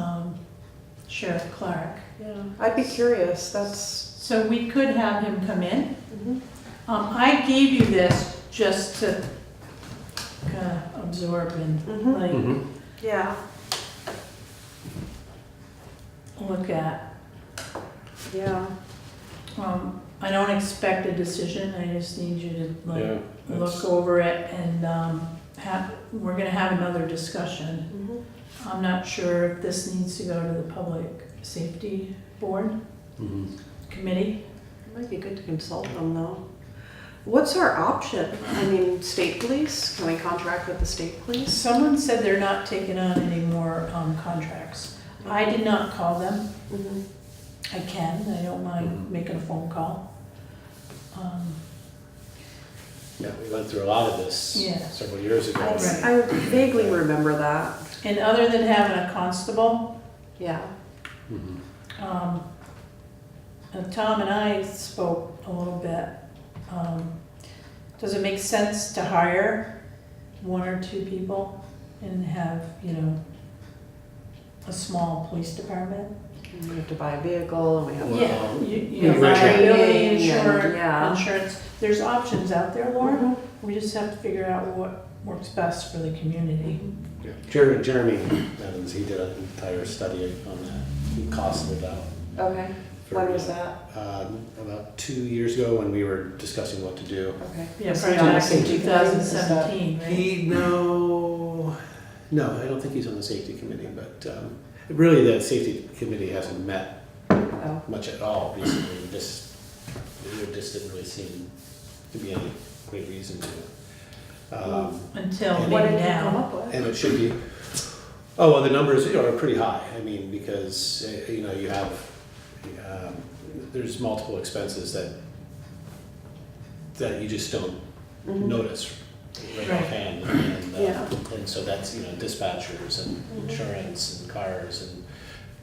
[SPEAKER 2] Sheriff Clerk.
[SPEAKER 3] Yeah, I'd be curious, that's.
[SPEAKER 2] So we could have him come in.
[SPEAKER 3] Mhm.
[SPEAKER 2] I gave you this just to kind of absorb and
[SPEAKER 3] Mhm.
[SPEAKER 2] like
[SPEAKER 1] Mhm.
[SPEAKER 3] Yeah,
[SPEAKER 2] look at.
[SPEAKER 3] yeah.
[SPEAKER 2] I don't expect a decision, I just need you to like
[SPEAKER 1] Yeah,
[SPEAKER 2] look
[SPEAKER 1] that's-
[SPEAKER 2] over it and we're gonna have another discussion.
[SPEAKER 3] Mhm.
[SPEAKER 2] I'm not sure if this needs to go to the Public Safety Board
[SPEAKER 1] Mhm.
[SPEAKER 2] Committee.
[SPEAKER 3] It might be good to consult them though. What's our option? I mean, state police, can we contract with the state police?
[SPEAKER 2] Someone said they're not taking on any more contracts. I did not call them.
[SPEAKER 3] Mhm.
[SPEAKER 2] I can, I don't mind making a phone call.
[SPEAKER 1] Yeah, we went through a lot of this
[SPEAKER 2] Yeah.
[SPEAKER 1] several years ago.
[SPEAKER 2] Right.
[SPEAKER 3] I vaguely remember that,
[SPEAKER 2] And other than having a constable,
[SPEAKER 3] yeah.
[SPEAKER 1] Mhm.
[SPEAKER 2] Tom and I spoke a little bit. Does it make sense to hire one or two people and have, a small police department?
[SPEAKER 3] We have to buy a vehicle and we have.
[SPEAKER 1] Well,
[SPEAKER 2] Yeah, you have
[SPEAKER 1] right.
[SPEAKER 2] liability
[SPEAKER 3] And, yeah.
[SPEAKER 2] insurance. There's options out there, Laura.
[SPEAKER 3] Mhm.
[SPEAKER 2] We just have to figure out what works best for the community.
[SPEAKER 1] Yeah. Jeremy Evans, he did an entire study on that. He costed it out.
[SPEAKER 3] Okay,
[SPEAKER 1] for,
[SPEAKER 3] when was that?
[SPEAKER 1] About 2 years ago when we were discussing what to do.
[SPEAKER 3] Okay.
[SPEAKER 2] Yeah,
[SPEAKER 3] Was he
[SPEAKER 2] probably
[SPEAKER 3] on the
[SPEAKER 2] back in
[SPEAKER 3] safety committee? Is that-
[SPEAKER 2] 2017, right?
[SPEAKER 1] No, I don't think he's on the safety committee, but really the safety committee hasn't met
[SPEAKER 3] Oh,
[SPEAKER 1] much at all recently. There just didn't really seem to be any great reason to.
[SPEAKER 2] Until
[SPEAKER 1] And-
[SPEAKER 3] what
[SPEAKER 2] maybe
[SPEAKER 3] did you come
[SPEAKER 2] now.
[SPEAKER 3] up with?
[SPEAKER 1] And it should be, well, the numbers are pretty high. I mean, because, you have, there's multiple expenses that you just don't
[SPEAKER 3] Mhm.
[SPEAKER 1] notice right
[SPEAKER 2] Right.
[SPEAKER 1] offhand.
[SPEAKER 3] Yeah.
[SPEAKER 1] And so that's, dispatchers and insurance and cars and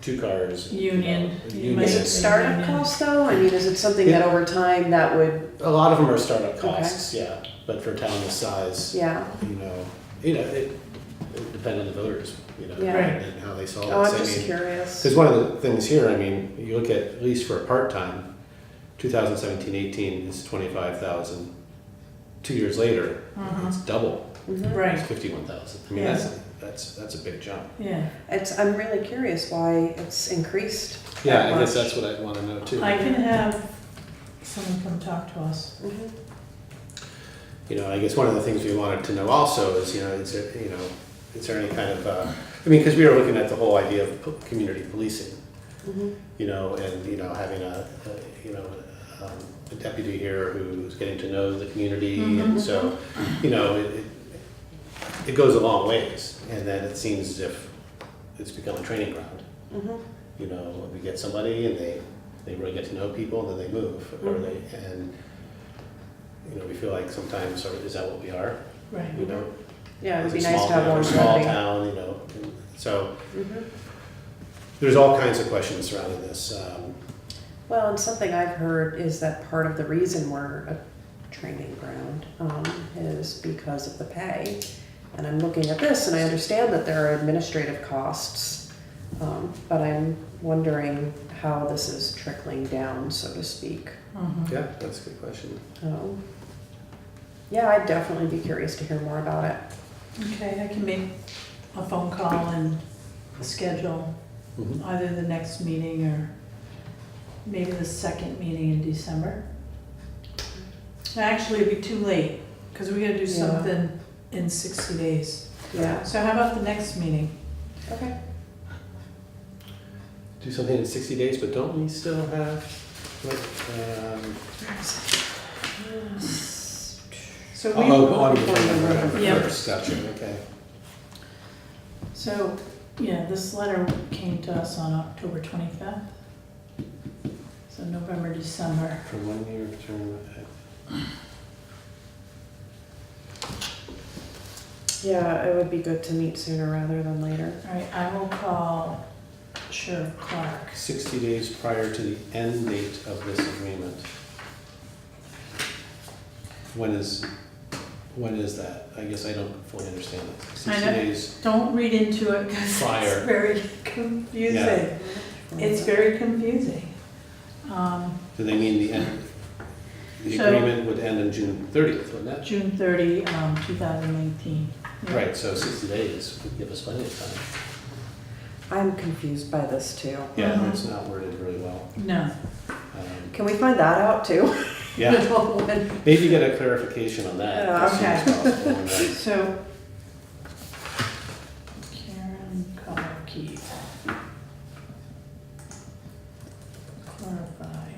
[SPEAKER 1] 2 cars. and,
[SPEAKER 2] Union. You might
[SPEAKER 3] Is it
[SPEAKER 2] Yes.
[SPEAKER 3] startup cost though? I mean, is it something that over time that would,
[SPEAKER 1] A lot of them are startup costs, yeah, but for a town this size,
[SPEAKER 3] yeah?
[SPEAKER 1] it depends on the voters,
[SPEAKER 3] Yeah.
[SPEAKER 2] Right.
[SPEAKER 1] and how they solve it.
[SPEAKER 3] Oh, I'm
[SPEAKER 1] So, I
[SPEAKER 3] just
[SPEAKER 1] mean,
[SPEAKER 3] curious.
[SPEAKER 1] because one of the things here, I mean, you look at least for a part-time, 2017-18 is 25,000. 2 years later,
[SPEAKER 2] Mhm.
[SPEAKER 1] it's double,
[SPEAKER 3] Mhm.
[SPEAKER 2] Right,
[SPEAKER 1] it's 51,000. I mean,
[SPEAKER 2] Yeah.
[SPEAKER 1] that's a big jump.
[SPEAKER 2] yeah.
[SPEAKER 3] I'm really curious why it's increased.
[SPEAKER 1] Yeah,
[SPEAKER 3] that
[SPEAKER 1] I guess
[SPEAKER 3] much.
[SPEAKER 1] that's what I'd want to know too.
[SPEAKER 2] I can have someone come talk to us.
[SPEAKER 3] Mhm.
[SPEAKER 1] I guess one of the things we wanted to know also is, is there any kind of I mean, because we were looking at the whole idea of community policing,
[SPEAKER 3] Mhm.
[SPEAKER 1] you know, and, you know, having a deputy here who's getting to know the community, and so, you know, it goes a long ways, and then it seems as if it's become a training ground.
[SPEAKER 3] Mhm.
[SPEAKER 1] You know, we get somebody and they really get to know people, and then they move, or and, you know, we feel like sometimes, or is that what we are,
[SPEAKER 2] Right.
[SPEAKER 1] you know?
[SPEAKER 3] Yeah, it would
[SPEAKER 1] As
[SPEAKER 3] be
[SPEAKER 1] a
[SPEAKER 3] nice
[SPEAKER 1] small
[SPEAKER 3] to have
[SPEAKER 1] town,
[SPEAKER 3] one
[SPEAKER 1] or small
[SPEAKER 3] ready.
[SPEAKER 1] town, you know, and so
[SPEAKER 3] Mhm.
[SPEAKER 1] there's all kinds of questions surrounding this.
[SPEAKER 3] Well, and something I've heard is that part of the reason we're a training ground is because of the pay. And I'm looking at this and I understand that there are administrative costs, but I'm wondering how this is trickling down, so to speak.
[SPEAKER 1] Yeah, that's a good question.
[SPEAKER 3] Yeah, I'd definitely be curious to hear more about it.
[SPEAKER 2] Okay, I can make a phone call and schedule
[SPEAKER 1] Mhm.
[SPEAKER 2] either the next meeting or maybe the second meeting in December. Actually, it'd be too late, because we gotta do
[SPEAKER 3] Yeah.
[SPEAKER 2] something in 60 days.
[SPEAKER 3] Yeah,
[SPEAKER 2] So how about the next meeting?
[SPEAKER 3] okay.
[SPEAKER 1] Do something in 60 days, but don't we still have, like,
[SPEAKER 2] So we,
[SPEAKER 1] on
[SPEAKER 3] before
[SPEAKER 1] November
[SPEAKER 2] Yeah.
[SPEAKER 1] 1st, gotcha, okay.
[SPEAKER 2] so, yeah, this letter came to us on October 25th. So November, December.
[SPEAKER 1] For 1 year term,
[SPEAKER 3] Yeah, it would be good to meet sooner rather than later.
[SPEAKER 2] All right, I will call Sheriff Clark.
[SPEAKER 1] 60 days prior to the end date of this agreement. When is that? I guess I don't fully understand that. 60
[SPEAKER 2] I know.
[SPEAKER 1] days
[SPEAKER 2] Don't read into it because it's
[SPEAKER 1] Prior.
[SPEAKER 2] very confusing.
[SPEAKER 1] Yeah.
[SPEAKER 2] It's very confusing.
[SPEAKER 1] do they mean the end? The
[SPEAKER 2] So-
[SPEAKER 1] agreement would end on June 30th, wouldn't that?
[SPEAKER 2] June 30, 2018. Yeah.
[SPEAKER 1] Right, so 60 days would give us plenty of time.
[SPEAKER 3] I'm confused by this too.
[SPEAKER 1] Yeah,
[SPEAKER 2] Mhm.
[SPEAKER 1] it's not worded really well.
[SPEAKER 2] No.
[SPEAKER 3] Can we find that out too?
[SPEAKER 1] Yeah,
[SPEAKER 3] When-
[SPEAKER 1] maybe get a clarification on that
[SPEAKER 3] Yeah,
[SPEAKER 1] as soon as
[SPEAKER 2] okay.
[SPEAKER 1] possible. And then-
[SPEAKER 2] So, Karen Collar-Keith. Clarify.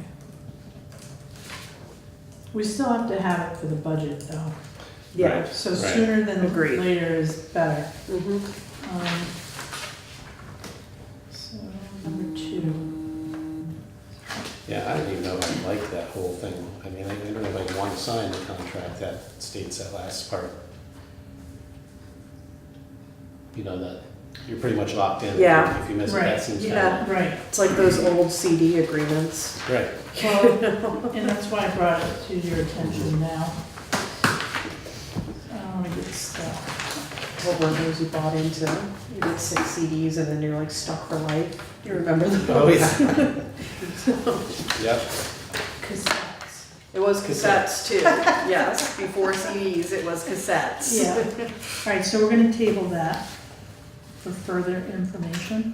[SPEAKER 2] We still have to have it for the budget though.
[SPEAKER 3] Yeah.
[SPEAKER 1] Right.
[SPEAKER 2] So
[SPEAKER 1] Right.
[SPEAKER 2] sooner than
[SPEAKER 3] Agreed.
[SPEAKER 2] later is better.
[SPEAKER 3] Mhm.
[SPEAKER 2] So, number 2.
[SPEAKER 1] Yeah, I don't even know if I like that whole thing. I mean, I don't know if I want to sign the contract that states that last part. You know, that you're pretty much locked in.
[SPEAKER 3] Yeah.
[SPEAKER 1] If you miss it,
[SPEAKER 2] Right.
[SPEAKER 1] that seems kind
[SPEAKER 3] Yeah.
[SPEAKER 2] Right.
[SPEAKER 3] It's like those old CD agreements.
[SPEAKER 1] of, right.
[SPEAKER 2] Well, and that's why I brought it to your attention now. I don't want to get stuck.
[SPEAKER 3] Old one of those you bought into. You did 6 CDs and then you're like stuck for life. You remember those?
[SPEAKER 1] Oh, yeah. Yep.
[SPEAKER 2] Cassettes.
[SPEAKER 3] It was cassettes too. Yes, before CDs, it was cassettes.
[SPEAKER 2] Yeah. All right, so we're going to table that for further information.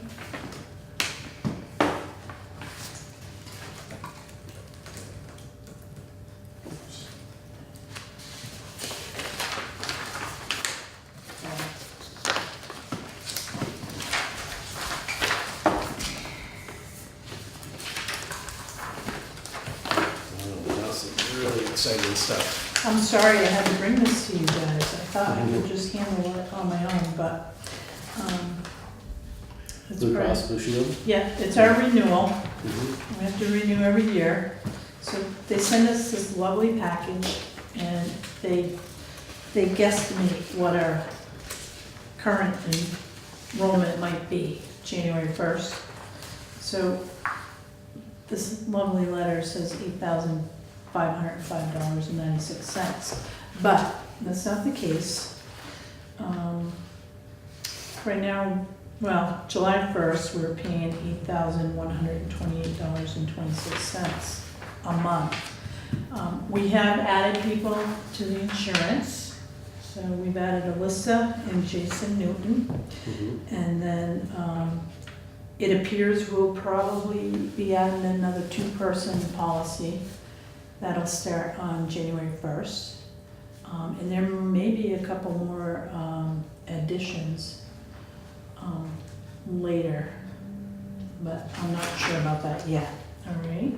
[SPEAKER 1] Oh, that's some really exciting stuff.
[SPEAKER 2] I'm sorry I had to bring this to you guys. I thought I could just handle it on my own, but it's
[SPEAKER 1] Blue
[SPEAKER 2] pretty-
[SPEAKER 1] Cross Blue Shield.
[SPEAKER 2] Yeah, it's our renewal.
[SPEAKER 1] Mhm.
[SPEAKER 2] We have to renew every year. So they send us this lovely package and they guesstimate what our current enrollment might be, January 1st. So this lovely letter says $8,505.96. But that's not the case. Right now, well, July 1st, we're paying $8,128.26 a month. We have added people to the insurance. So we've added Alyssa and Jason Newton.
[SPEAKER 1] Mhm.
[SPEAKER 2] And then it appears we'll probably be adding another 2-person policy. That'll start on January 1st. And there may be a couple more additions. later, but I'm not sure about that yet, all right?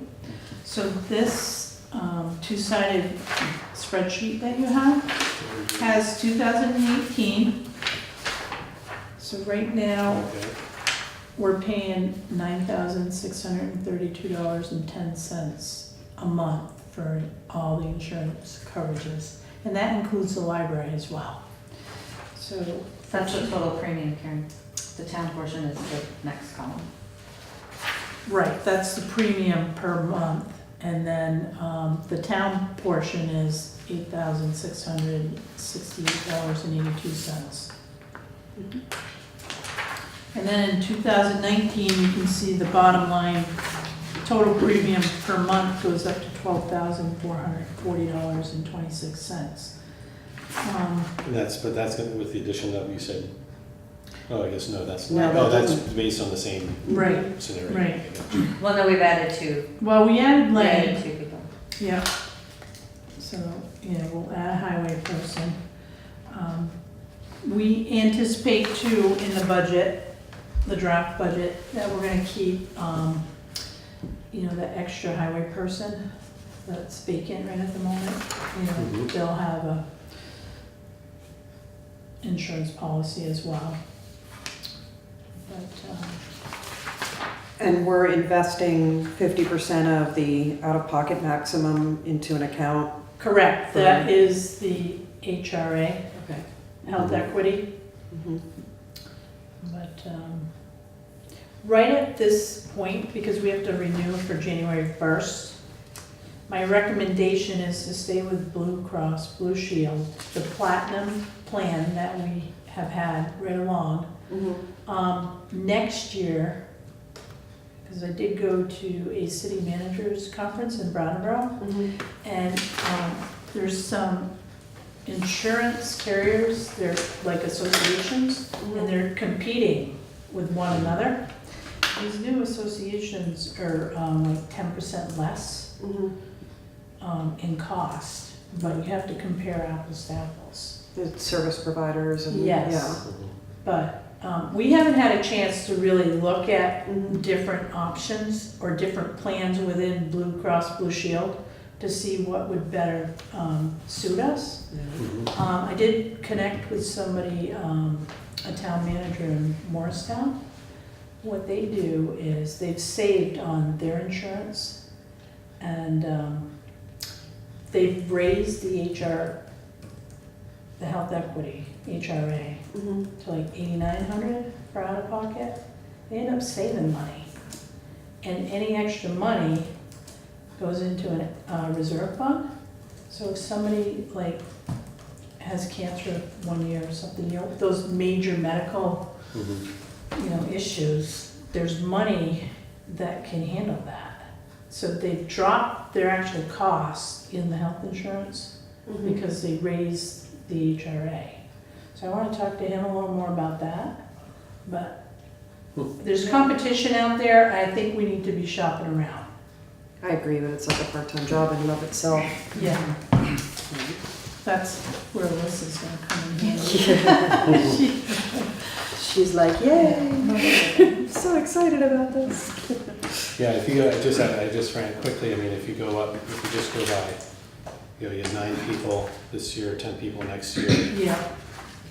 [SPEAKER 2] So this two-sided spreadsheet that you have has 2018. So right now,
[SPEAKER 1] Okay.
[SPEAKER 2] we're paying $9,632.10 a month for all the insurance coverages. And that includes the library as well. So,
[SPEAKER 7] That's the total premium, Karen. The town portion is the next column.
[SPEAKER 2] right, that's the premium per month. And then the town portion is $8,668.82. And then in 2019, you can see the bottom line, total premium per month goes up to $12,440.26.
[SPEAKER 1] And but that's gonna, with the addition of, you said, oh, I guess, no, that's,
[SPEAKER 3] No,
[SPEAKER 1] oh,
[SPEAKER 3] that
[SPEAKER 1] that's
[SPEAKER 3] doesn't-
[SPEAKER 1] based on the same
[SPEAKER 2] Right,
[SPEAKER 1] scenario.
[SPEAKER 2] right.
[SPEAKER 7] Well, no, we've added two.
[SPEAKER 2] Well, we added
[SPEAKER 7] We
[SPEAKER 2] Lane,
[SPEAKER 7] added two people.
[SPEAKER 2] yeah. So, yeah, we'll add a highway person. We anticipate too in the budget, the draft budget, that we're gonna keep, the extra highway person that's vacant right at the moment.
[SPEAKER 1] Mhm.
[SPEAKER 2] They'll have a insurance policy as well. But,
[SPEAKER 3] And we're investing 50% of the out-of-pocket maximum into an account.
[SPEAKER 2] correct, that is the HRA,
[SPEAKER 3] Okay.
[SPEAKER 2] health equity.
[SPEAKER 3] Mhm.
[SPEAKER 2] But right at this point, because we have to renew for January 1st, my recommendation is to stay with Blue Cross Blue Shield, the platinum plan that we have had right along. Next year, because I did go to a city managers conference in Brattleboro, and there's some insurance carriers, they're like associations, and they're competing with one another. These new associations are like 10% less in cost, but you have to compare apples to apples.
[SPEAKER 3] The service providers and,
[SPEAKER 2] Yes.
[SPEAKER 3] yeah.
[SPEAKER 2] But we haven't had a chance to really look at
[SPEAKER 3] Mhm.
[SPEAKER 2] different options or different plans within Blue Cross Blue Shield to see what would better suit us.
[SPEAKER 1] Mhm.
[SPEAKER 2] I did connect with somebody, a town manager in Morristown. What they do is they've saved on their insurance, and they've raised the the health equity, HRA, to like 8,900 for out of pocket. They end up saving money. And any extra money goes into a reserve fund. So if somebody like has cancer 1 year or something, those major medical,
[SPEAKER 1] Mhm.
[SPEAKER 2] issues, there's money that can handle that. So they've dropped their actual costs in the health insurance because they raised the HRA. So I want to talk to him a little more about that. But there's competition out there. I think we need to be shopping around.
[SPEAKER 3] I agree, but it's like a part-time job in and of itself.
[SPEAKER 2] Yeah. That's where Alyssa's gonna come in handy.
[SPEAKER 3] She's like, yay, I'm so excited about this.
[SPEAKER 1] Yeah, if you go, I just ran quickly, I mean, if you go up, if you just go by, you have 9 people this year, 10 people next year,
[SPEAKER 2] Yeah,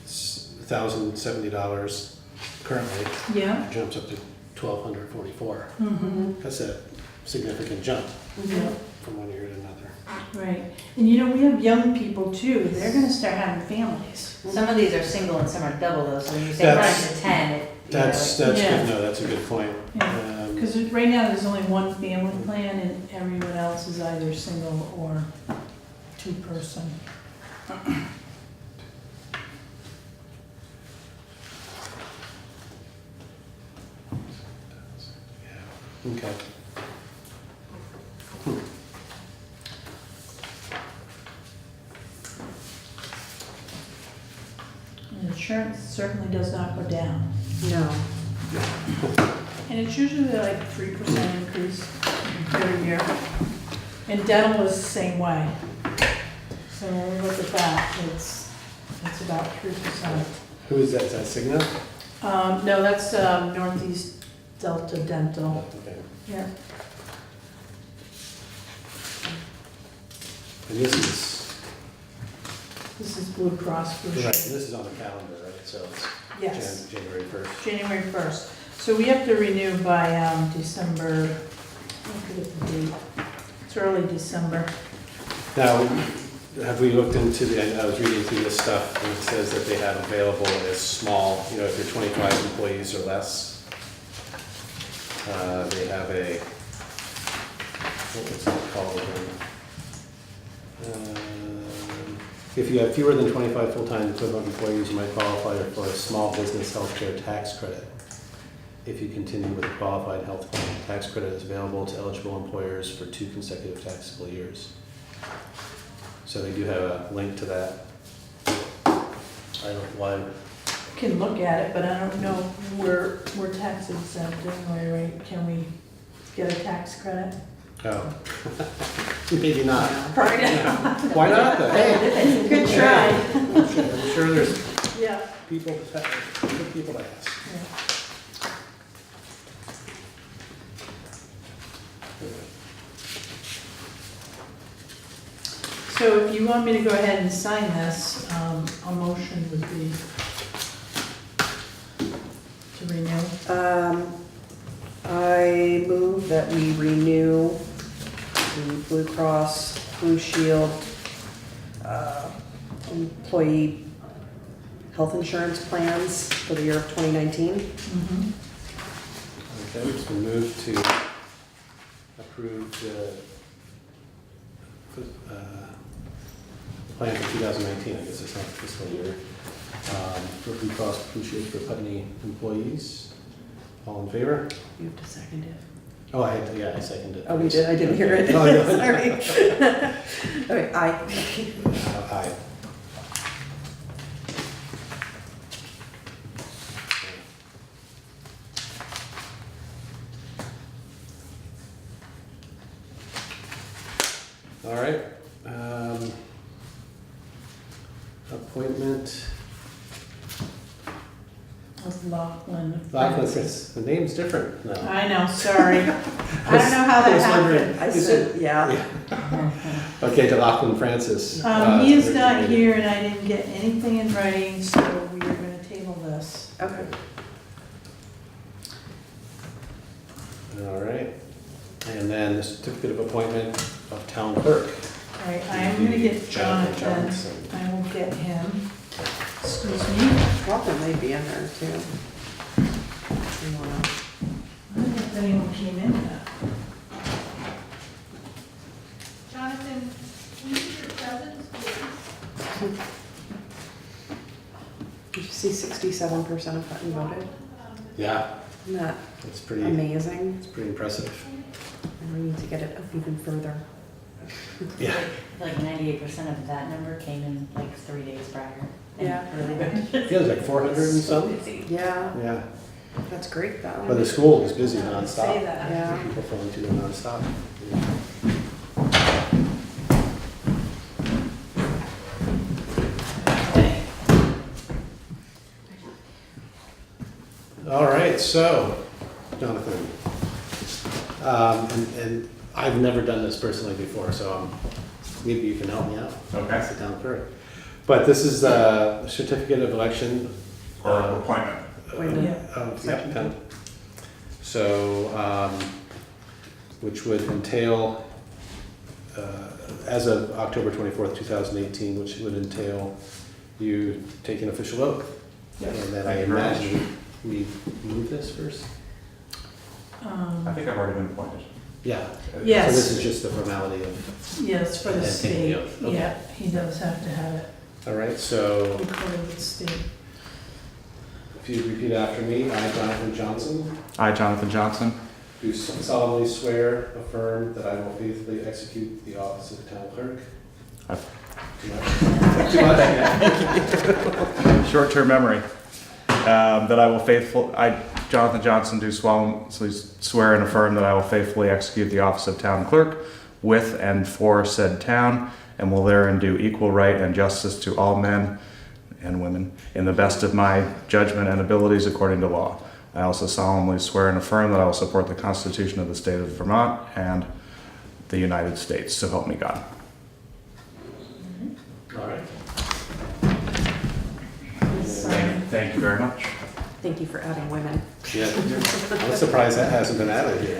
[SPEAKER 1] it's $1,070 currently,
[SPEAKER 2] yeah.
[SPEAKER 1] jumps up to $1,244.
[SPEAKER 2] Mm-hmm.
[SPEAKER 1] That's a significant jump
[SPEAKER 2] Yeah,
[SPEAKER 1] from one year to another.
[SPEAKER 2] right. And we have young people too. They're gonna start having families.
[SPEAKER 7] Some of these are single and some are double though, so when you say
[SPEAKER 1] That's-
[SPEAKER 7] 9 to 10,
[SPEAKER 1] That's
[SPEAKER 2] Yeah.
[SPEAKER 1] good, no, that's a good point.
[SPEAKER 2] Yeah. Because right now, there's only one family plan and everyone else is either single or two-person.
[SPEAKER 1] Yeah, okay.
[SPEAKER 2] And insurance certainly does not go down.
[SPEAKER 3] No.
[SPEAKER 2] And it's usually like 3% increase every year. And dental is the same way. So when we look at that, it's about 3%.
[SPEAKER 1] Who is that? Is that Cigna?
[SPEAKER 2] No, that's Northeast Delta Dental.
[SPEAKER 1] Okay.
[SPEAKER 2] Yeah.
[SPEAKER 1] And
[SPEAKER 2] This is Blue Cross Blue
[SPEAKER 1] right, and
[SPEAKER 2] Shield.
[SPEAKER 1] this is on the calendar, right? So it's
[SPEAKER 2] Yes,
[SPEAKER 1] January 1st.
[SPEAKER 2] January 1st. So we have to renew by December, I forget the date. It's early December.
[SPEAKER 1] Now, have we looked into I was reading through this stuff, and it says that they have available as small, if you're 25 employees or less. They have what was it called again? If you have fewer than 25 full-time equivalent employees, you might qualify for a small business healthcare tax credit. If you continue with a qualified health plan, tax credit is available to eligible employers for 2 consecutive taxable years. So they do have a link to that. I don't why.
[SPEAKER 2] Can look at it, but I don't know, we're tax exempt anyway, right? Can we get a tax credit?
[SPEAKER 1] Oh, maybe not.
[SPEAKER 2] Right.
[SPEAKER 1] Why not? Though? Hey,
[SPEAKER 2] Good try.
[SPEAKER 1] I'm sure there's
[SPEAKER 2] Yeah.
[SPEAKER 1] good people to ask.
[SPEAKER 2] So if you want me to go ahead and sign this, a motion would be to renew.
[SPEAKER 3] I move that we renew the Blue Cross Blue Shield employee health insurance plans for the year of 2019.
[SPEAKER 2] Mhm.
[SPEAKER 1] Okay, it's been moved to approve the plan for 2019, I guess it's not fiscal year, for Blue Cross Blue Shield for Putney employees. All in favor?
[SPEAKER 3] You have to second it.
[SPEAKER 1] Oh, I seconded it.
[SPEAKER 3] Oh, we did, I didn't hear it.
[SPEAKER 1] Oh, no.
[SPEAKER 3] Sorry. Okay, aye.
[SPEAKER 1] Aye. All right. Appointment.
[SPEAKER 2] Of Lachlan.
[SPEAKER 1] Lachlan, the name's different now.
[SPEAKER 2] I know, sorry. I don't know how
[SPEAKER 1] I
[SPEAKER 2] that
[SPEAKER 1] was wondering,
[SPEAKER 2] happened.
[SPEAKER 3] I
[SPEAKER 1] is
[SPEAKER 3] said,
[SPEAKER 1] it-
[SPEAKER 3] yeah.
[SPEAKER 1] Okay, to Lachlan Francis.
[SPEAKER 2] He is
[SPEAKER 1] it's
[SPEAKER 2] not
[SPEAKER 1] originally-
[SPEAKER 2] here and I didn't get anything in writing, so we are gonna table this.
[SPEAKER 3] Okay.
[SPEAKER 1] All right. And then the certificate of appointment of town clerk.
[SPEAKER 2] All right, I am gonna get
[SPEAKER 1] Jonathan
[SPEAKER 2] Jonathan.
[SPEAKER 1] Johnson.
[SPEAKER 2] I will get him. Excuse me.
[SPEAKER 3] Lachlan may be in there too. You wanna-
[SPEAKER 2] I don't know if anyone came in yet. Jonathan, we need your presence, please.
[SPEAKER 3] Did you see 67% of Putney voted?
[SPEAKER 1] Yeah,
[SPEAKER 3] Isn't that
[SPEAKER 1] it's pretty
[SPEAKER 3] amazing?
[SPEAKER 1] impressive.
[SPEAKER 3] And we need to get it up even further.
[SPEAKER 1] Yeah.
[SPEAKER 7] Like 98% of that number came in like 3 days prior. And
[SPEAKER 3] Yeah.
[SPEAKER 7] early vote.
[SPEAKER 1] Yeah, there's like 400 and something.
[SPEAKER 3] Yeah,
[SPEAKER 1] Yeah,
[SPEAKER 3] that's great
[SPEAKER 1] but
[SPEAKER 3] though.
[SPEAKER 1] the school is busy
[SPEAKER 2] Say
[SPEAKER 1] nonstop.
[SPEAKER 2] that.
[SPEAKER 3] Yeah.
[SPEAKER 1] People filling to them nonstop. All right, so, Jonathan, and I've never done this personally before, so maybe you can help me out.
[SPEAKER 8] Okay.
[SPEAKER 1] As the town clerk. But this is the certificate of election.
[SPEAKER 8] Or appointment.
[SPEAKER 3] Windham.
[SPEAKER 1] Yep,
[SPEAKER 3] Section
[SPEAKER 1] town. So, which would entail, as of October 24th, 2018, which would entail you taking official oath.
[SPEAKER 8] Yes.
[SPEAKER 1] And then I
[SPEAKER 8] Thank you very much.
[SPEAKER 1] imagine we move this first?
[SPEAKER 8] I think I've already been appointed.
[SPEAKER 1] Yeah.
[SPEAKER 2] Yes.
[SPEAKER 1] So this is just the formality of,
[SPEAKER 2] Yes, for the
[SPEAKER 1] And then take the
[SPEAKER 2] state.
[SPEAKER 1] oath. Okay.
[SPEAKER 2] Yeah, he does have to have it
[SPEAKER 1] all right, so
[SPEAKER 2] recorded with the state.
[SPEAKER 1] if you repeat after me, I, Jonathan Johnson,
[SPEAKER 8] I, Jonathan Johnson,
[SPEAKER 1] do solemnly swear, affirm that I will faithfully execute the office of town clerk.
[SPEAKER 8] I've-
[SPEAKER 1] Too much?
[SPEAKER 8] short-term memory, that I will I, Jonathan Johnson, do solemnly swear and affirm that I will faithfully execute the office of town clerk with and for said town, and will therein do equal right and justice to all men and women in the best of my judgment and abilities according to law. I also solemnly swear and affirm that I will support the Constitution of the State of Vermont and the United States. So help me God.
[SPEAKER 1] All right.
[SPEAKER 8] Thank you very much.
[SPEAKER 3] Thank you for adding women.
[SPEAKER 1] Yeah, I'm surprised that hasn't been added here.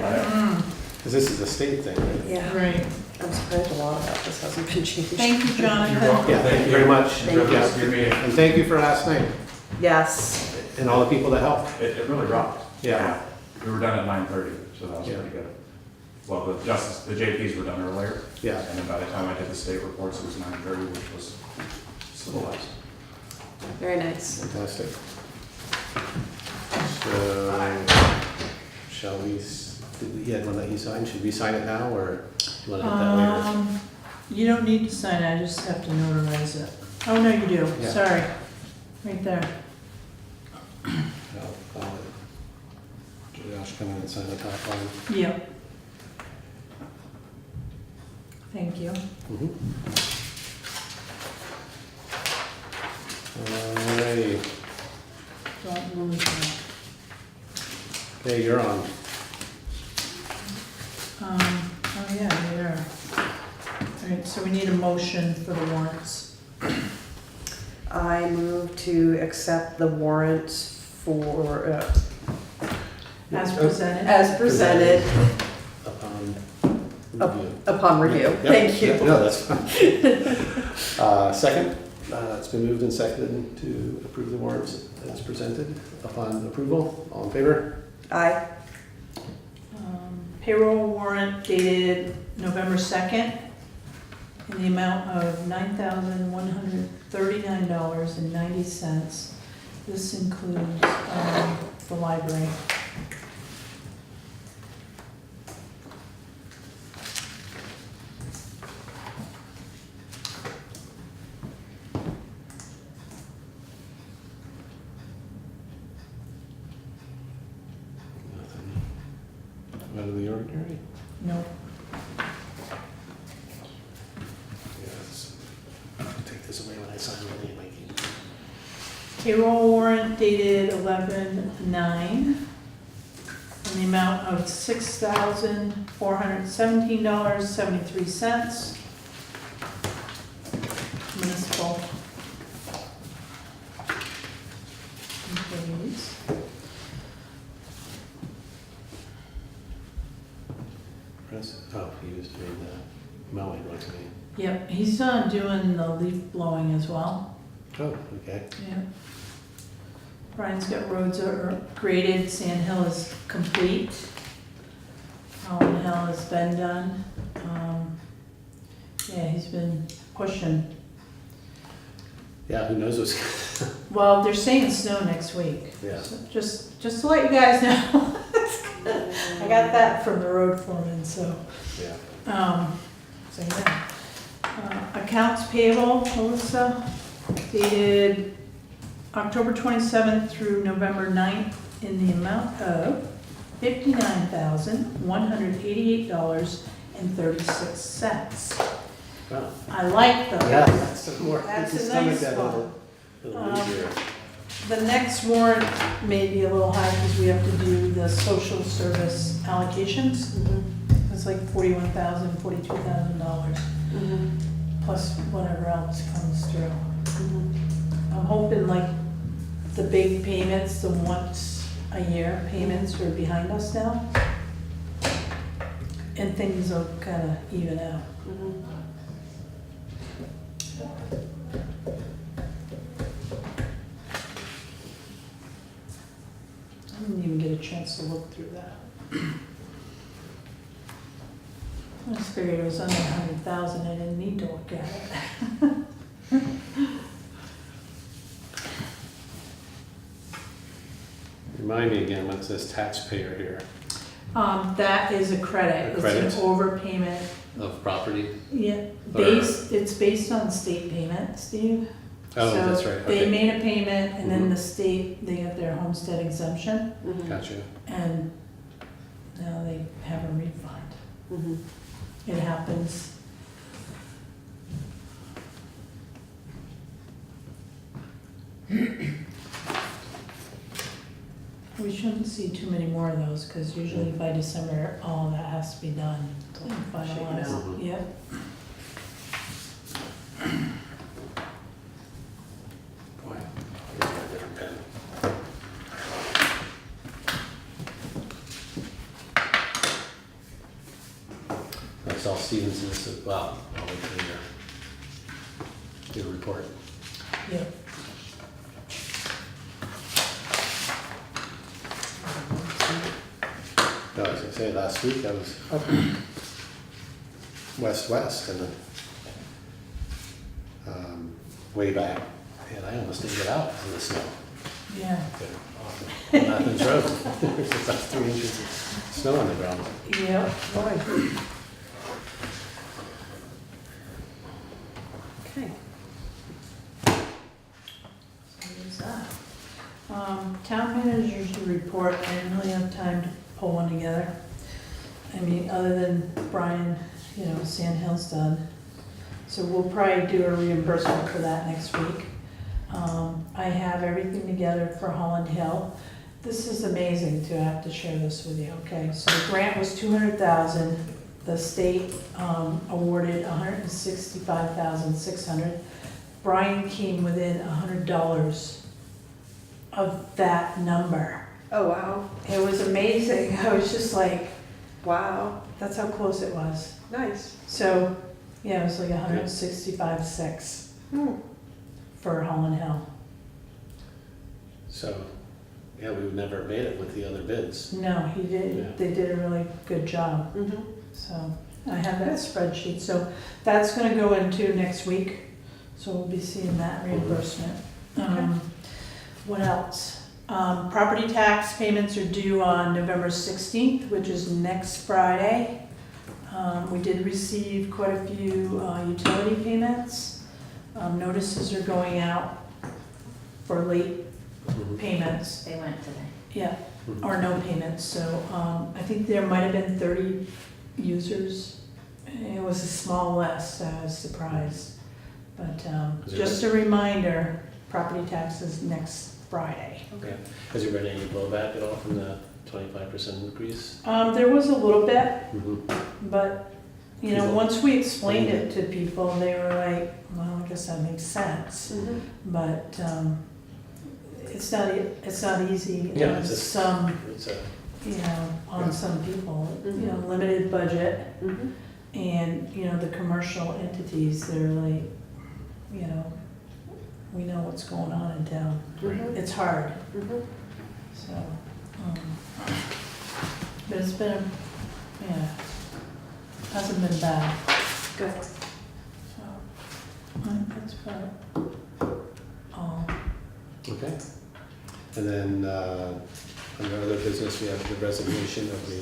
[SPEAKER 1] Because this is a state thing, right?
[SPEAKER 3] Yeah.
[SPEAKER 2] Right.
[SPEAKER 3] I'm surprised a lot about this hasn't been changed.
[SPEAKER 2] Thank you, Jonathan.
[SPEAKER 1] Yeah, thank you very much.
[SPEAKER 3] Thank you.
[SPEAKER 1] Yeah. And thank you for last night
[SPEAKER 3] Yes.
[SPEAKER 1] and all the people that helped.
[SPEAKER 8] It really rocked.
[SPEAKER 1] Yeah.
[SPEAKER 8] We were done at 9:30, so that was
[SPEAKER 1] Yeah.
[SPEAKER 8] pretty good. Well, the JPs were done earlier,
[SPEAKER 1] Yeah.
[SPEAKER 8] and then by the time I did the state reports, it was 9:30, which was civilized.
[SPEAKER 3] Very nice.
[SPEAKER 1] Fantastic. So, shall we, he had one that he signed, should we sign it now, or do you want to hit that later?
[SPEAKER 2] You don't need to sign it, I just have to notarize it. Oh, no, you do,
[SPEAKER 1] Yeah.
[SPEAKER 2] sorry. Right there.
[SPEAKER 1] I'll call it. Josh, come in and sign the top line.
[SPEAKER 2] Yep. Thank you.
[SPEAKER 1] Mhm. Alrighty,
[SPEAKER 2] Don't lose that.
[SPEAKER 1] okay, you're on.
[SPEAKER 2] Oh yeah, there. All right, so we need a motion for the warrants.
[SPEAKER 3] I move to accept the warrants for,
[SPEAKER 2] As presented.
[SPEAKER 3] as presented
[SPEAKER 1] Upon review.
[SPEAKER 3] upon review.
[SPEAKER 1] Yep,
[SPEAKER 3] Thank you.
[SPEAKER 1] yep, no, that's fine. Second, it's been moved and seconded to approve the warrants as presented. Upon approval, all in favor?
[SPEAKER 3] Aye.
[SPEAKER 2] Payroll warrant dated November 2nd in the amount of $9,139.90. This includes the library.
[SPEAKER 1] Nothing out of the ordinary?
[SPEAKER 2] No.
[SPEAKER 1] Yes. Take this away when I sign it anyway.
[SPEAKER 2] Payroll warrant dated 11/9 in the amount of $6,417.73. Municipal. Employees.
[SPEAKER 1] Oh, he was doing the mowing, wasn't he?
[SPEAKER 2] Yep, he's doing the leaf blowing as well.
[SPEAKER 1] Oh, okay.
[SPEAKER 2] Yeah. Brian's got roads are graded, Sand Hill is complete. Holland Hill has been done. Yeah, he's been pushing.
[SPEAKER 1] Yeah, who knows what's,
[SPEAKER 2] Well, they're saying snow next week.
[SPEAKER 1] yeah.
[SPEAKER 2] So just to let you guys know. I got that from the road foreman, so.
[SPEAKER 1] Yeah.
[SPEAKER 2] So yeah. Accounts payable, Melissa, dated October 27th through November 9th in the amount of $59,188.36.
[SPEAKER 1] Wow.
[SPEAKER 2] I like those.
[SPEAKER 1] Yeah, that's a more,
[SPEAKER 2] That's
[SPEAKER 1] you
[SPEAKER 2] a
[SPEAKER 1] can stomach
[SPEAKER 2] nice
[SPEAKER 1] that
[SPEAKER 2] one.
[SPEAKER 1] little easier.
[SPEAKER 2] The next warrant may be a little high because we have to do the social service allocations. It's like $41,000, $42,000 plus whatever else comes through. I'm hoping like the big payments, the once a year payments are behind us now. And things will kind of even out. I didn't even get a chance to look through that. I just figured it was under 100,000, I didn't need to look at it.
[SPEAKER 1] Remind me again, what's this taxpayer here
[SPEAKER 2] That is a credit,
[SPEAKER 1] A
[SPEAKER 2] it's
[SPEAKER 1] credit?
[SPEAKER 2] an overpayment.
[SPEAKER 1] of property?
[SPEAKER 2] Yeah,
[SPEAKER 1] Or-
[SPEAKER 2] it's based on state payment, Steve.
[SPEAKER 1] Oh, that's
[SPEAKER 2] So
[SPEAKER 1] right,
[SPEAKER 2] they
[SPEAKER 1] okay.
[SPEAKER 2] made a payment and then
[SPEAKER 1] Mhm.
[SPEAKER 2] the state, they got their homestead exemption
[SPEAKER 1] Gotcha.
[SPEAKER 2] and now they have a refund. It happens. see too many more of those, because usually by December, all that has to be done and
[SPEAKER 3] Shaken
[SPEAKER 2] finalized.
[SPEAKER 1] out.
[SPEAKER 2] Yep.
[SPEAKER 1] Boy, I got a different pen. That's all Stevenson's as well. I'll wait for your report.
[SPEAKER 2] Yep.
[SPEAKER 1] No, I was gonna say, last week I was up west and then way back, and I almost didn't get out in the snow.
[SPEAKER 2] Yeah.
[SPEAKER 1] On Athens Road. There's like 3 inches of snow on the ground.
[SPEAKER 2] Yep.
[SPEAKER 3] Boy. Okay.
[SPEAKER 2] So there's that. Town managers report, I didn't really have time to pull one together. I mean, other than Brian, Sand Hill's done. So we'll probably do a reimbursement for that next week. I have everything together for Holland Hill. This is amazing to have to share this with you, okay? So the grant was $200,000. The state awarded $165,600. Brian came within $100 of that number.
[SPEAKER 3] Oh, wow.
[SPEAKER 2] It was amazing. I was just like,
[SPEAKER 3] Wow.
[SPEAKER 2] that's how close it was.
[SPEAKER 3] Nice.
[SPEAKER 2] So, yeah, it was like 165.6 for Holland Hill.
[SPEAKER 1] So, yeah, we would never have made it with the other bids.
[SPEAKER 2] No, he did.
[SPEAKER 1] Yeah.
[SPEAKER 2] They did a really good job.
[SPEAKER 3] Mm-hmm.
[SPEAKER 2] So I have that spreadsheet. So that's going to go into next week. So we'll be seeing that reimbursement. What else? Property tax payments are due on November 16th, which is next Friday. We did receive quite a few utility payments. Notices are going out for late payments.
[SPEAKER 7] They went today.
[SPEAKER 2] Yeah, or no payments. So I think there might have been 30 users. It was a small list, so I was surprised. But just a reminder, property taxes next Friday.
[SPEAKER 1] Okay. Has there been any blowback at all from the 25% increase?
[SPEAKER 2] There was a little bit,
[SPEAKER 1] Mm-hmm.
[SPEAKER 2] but once we explained it to people, they were like, well, I guess that makes sense.
[SPEAKER 3] Mm-hmm.
[SPEAKER 2] But it's not easy
[SPEAKER 1] Yeah,
[SPEAKER 2] on
[SPEAKER 1] it's just-
[SPEAKER 2] some,
[SPEAKER 1] It's a,
[SPEAKER 2] on
[SPEAKER 1] Yeah.
[SPEAKER 2] some people,
[SPEAKER 3] Mhm.
[SPEAKER 2] limited budget.
[SPEAKER 3] Mm-hmm.
[SPEAKER 2] And, the commercial entities, they're like, we know what's going on in town.
[SPEAKER 3] Mm-hmm.
[SPEAKER 2] It's hard,
[SPEAKER 3] Mm-hmm.
[SPEAKER 2] so, but it's been, hasn't been bad,
[SPEAKER 3] Good.
[SPEAKER 2] so, that's about all.
[SPEAKER 1] okay. And then, under other business, we have the resignation of the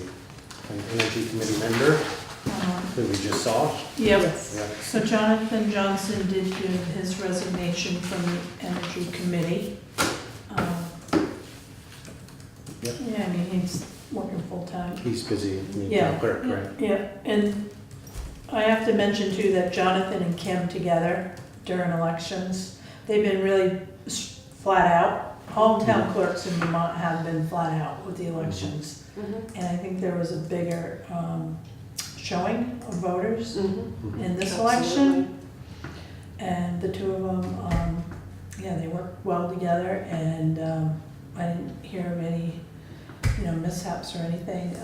[SPEAKER 1] Energy Committee member who we just saw.
[SPEAKER 2] Yep.
[SPEAKER 1] Yeah.
[SPEAKER 2] So Jonathan Johnson did give his resignation from the Energy Committee.
[SPEAKER 1] Yep.
[SPEAKER 2] Yeah, I mean, he's working full-time.
[SPEAKER 1] He's busy,
[SPEAKER 2] Yeah.
[SPEAKER 1] town clerk, right?
[SPEAKER 2] Yeah, and I have to mention too that Jonathan and Kim together during elections, they've been really flat out. All town clerks in Vermont have been flat out with the elections.
[SPEAKER 3] Mm-hmm.
[SPEAKER 2] And I think there was a bigger showing of voters
[SPEAKER 3] Mm-hmm.
[SPEAKER 2] in this election. And the two of them, they worked well together, and I didn't hear of any, mishaps or anything.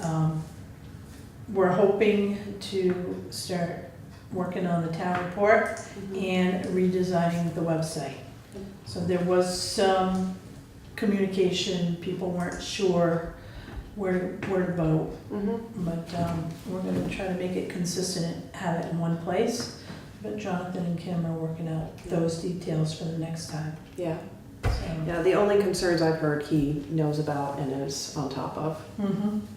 [SPEAKER 2] We're hoping to start working on the town report and redesigning the website. So there was some communication, people weren't sure where to vote,
[SPEAKER 3] Mm-hmm.
[SPEAKER 2] but we're gonna try to make it consistent and have it in one place. But Jonathan and Kim are working out those details for the next time,
[SPEAKER 3] Yeah.
[SPEAKER 2] so.
[SPEAKER 3] Yeah, the only concerns I've heard he knows about and is on top of.
[SPEAKER 2] And,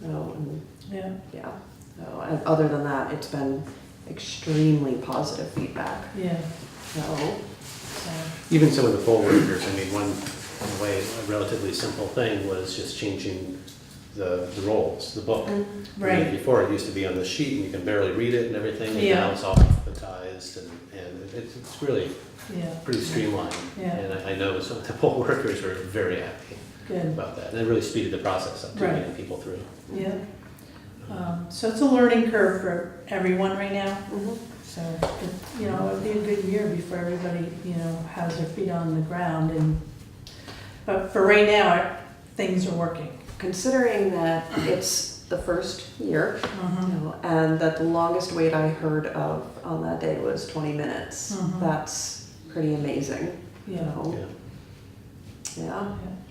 [SPEAKER 2] yeah,
[SPEAKER 3] Yeah. So, and other than that, it's been extremely positive feedback.
[SPEAKER 2] yeah,
[SPEAKER 3] So,
[SPEAKER 2] so,
[SPEAKER 1] Even some of the poll workers, I mean, one, in a way, a relatively simple thing was just changing the roles, the book.
[SPEAKER 2] right,
[SPEAKER 1] Before, it used to be on the sheet and you can barely read it and everything, and
[SPEAKER 2] Yeah.
[SPEAKER 1] now it's all alphabetized and it's really
[SPEAKER 2] yeah,
[SPEAKER 1] pretty streamlined.
[SPEAKER 2] Yeah.
[SPEAKER 1] And I know some of the poll workers were very happy.
[SPEAKER 2] good,
[SPEAKER 1] about that. And it really speeded the process up, too,
[SPEAKER 2] Right.
[SPEAKER 1] getting people through.
[SPEAKER 2] yeah. So it's a learning curve for everyone right now.
[SPEAKER 3] Mhm.
[SPEAKER 2] So, it'll be a good year before everybody, has their feet on the ground but for right now, things are working.
[SPEAKER 3] Considering that it's the first year, and that the longest wait I heard of on that day was 20 minutes,
[SPEAKER 2] Mhm.
[SPEAKER 3] that's pretty amazing.
[SPEAKER 2] Yeah.
[SPEAKER 1] Yeah.
[SPEAKER 3] Yeah.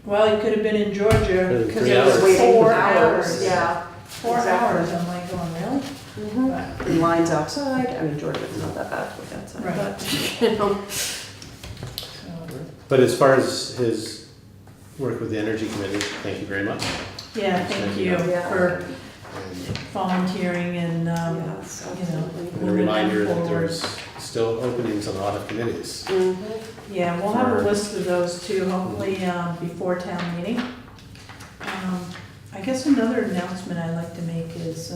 [SPEAKER 2] Well, it could have been in Georgia,
[SPEAKER 1] Really,
[SPEAKER 2] because
[SPEAKER 1] 3
[SPEAKER 2] it was
[SPEAKER 1] hours.
[SPEAKER 3] Waiting
[SPEAKER 2] 4
[SPEAKER 3] hours,
[SPEAKER 2] hours.
[SPEAKER 3] yeah.
[SPEAKER 2] 4
[SPEAKER 3] Exactly.
[SPEAKER 2] hours, I'm like going, really?
[SPEAKER 3] Mhm.
[SPEAKER 2] But-
[SPEAKER 3] And lines outside, I mean, Georgia's not that bad to look outside,
[SPEAKER 2] Right.
[SPEAKER 3] but,
[SPEAKER 2] So,
[SPEAKER 1] But as far as his work with the Energy Committee, thank you very much.
[SPEAKER 2] yeah, thank you
[SPEAKER 3] Yeah.
[SPEAKER 2] for
[SPEAKER 1] And
[SPEAKER 2] volunteering and,
[SPEAKER 3] yes, absolutely.
[SPEAKER 1] a reminder that there's still openings on a lot of committees.
[SPEAKER 3] Mhm.
[SPEAKER 2] Yeah, we'll have a
[SPEAKER 1] for-
[SPEAKER 2] list of those too, hopefully before town meeting. I guess another announcement I'd like to make is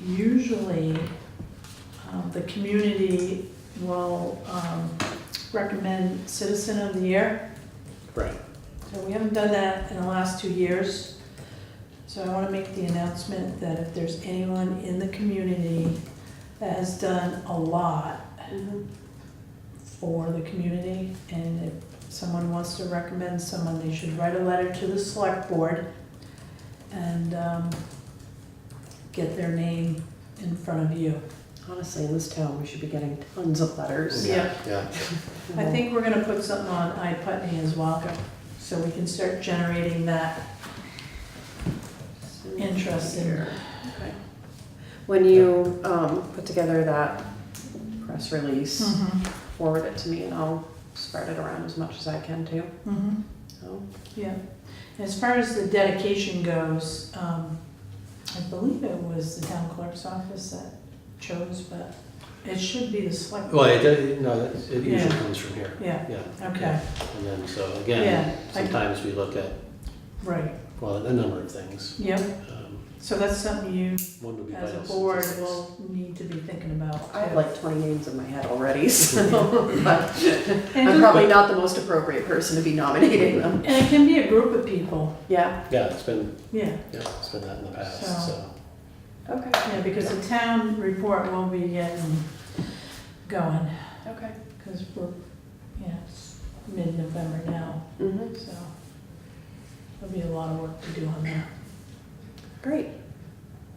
[SPEAKER 2] usually the community will recommend Citizen of the Year.
[SPEAKER 1] Right.
[SPEAKER 2] So we haven't done that in the last 2 years. So I want to make the announcement that if there's anyone in the community that has done a lot
[SPEAKER 3] Mhm.
[SPEAKER 2] for the community, and if someone wants to recommend someone, they should write a letter to the select board and get their name in front of you.
[SPEAKER 3] Honestly, in this town, we should be getting tons of letters.
[SPEAKER 2] Yeah.
[SPEAKER 1] Yeah.
[SPEAKER 2] I think we're gonna put something on iPutney as well, so we can start generating that interest in.
[SPEAKER 3] Okay. When you put together that press release,
[SPEAKER 2] Mhm,
[SPEAKER 3] forward it to me and I'll spread it around as much as I can too.
[SPEAKER 2] mhm.
[SPEAKER 3] So,
[SPEAKER 2] Yeah, as far as the dedication goes, I believe it was the town clerk's office that chose, but it should be the select.
[SPEAKER 1] Well, it usually
[SPEAKER 2] Yeah.
[SPEAKER 1] comes from here.
[SPEAKER 2] Yeah,
[SPEAKER 1] Yeah.
[SPEAKER 2] okay,
[SPEAKER 1] And then, so
[SPEAKER 2] Yeah,
[SPEAKER 1] again,
[SPEAKER 2] I-
[SPEAKER 1] sometimes we look at,
[SPEAKER 2] right,
[SPEAKER 1] well, a number of things.
[SPEAKER 2] yep,
[SPEAKER 1] Um,
[SPEAKER 2] so that's something you,
[SPEAKER 1] One would be
[SPEAKER 2] as a
[SPEAKER 1] vital
[SPEAKER 2] board,
[SPEAKER 1] statistics.
[SPEAKER 2] will need to be thinking about.
[SPEAKER 3] I have
[SPEAKER 2] too.
[SPEAKER 3] like 20 names in my head already, so, but
[SPEAKER 2] And
[SPEAKER 3] I'm
[SPEAKER 2] it-
[SPEAKER 3] probably not the most appropriate person to be nominating them.
[SPEAKER 2] And it can be a group of people,
[SPEAKER 3] Yeah,
[SPEAKER 1] Yeah, it's been
[SPEAKER 2] yeah,
[SPEAKER 1] that in the past,
[SPEAKER 2] So-
[SPEAKER 1] so.
[SPEAKER 3] okay,
[SPEAKER 2] yeah, because the town report will be getting going,
[SPEAKER 3] okay.
[SPEAKER 2] because it's mid-November now,
[SPEAKER 3] Mhm.
[SPEAKER 2] so there'll be a lot of work to do on that.
[SPEAKER 3] Great.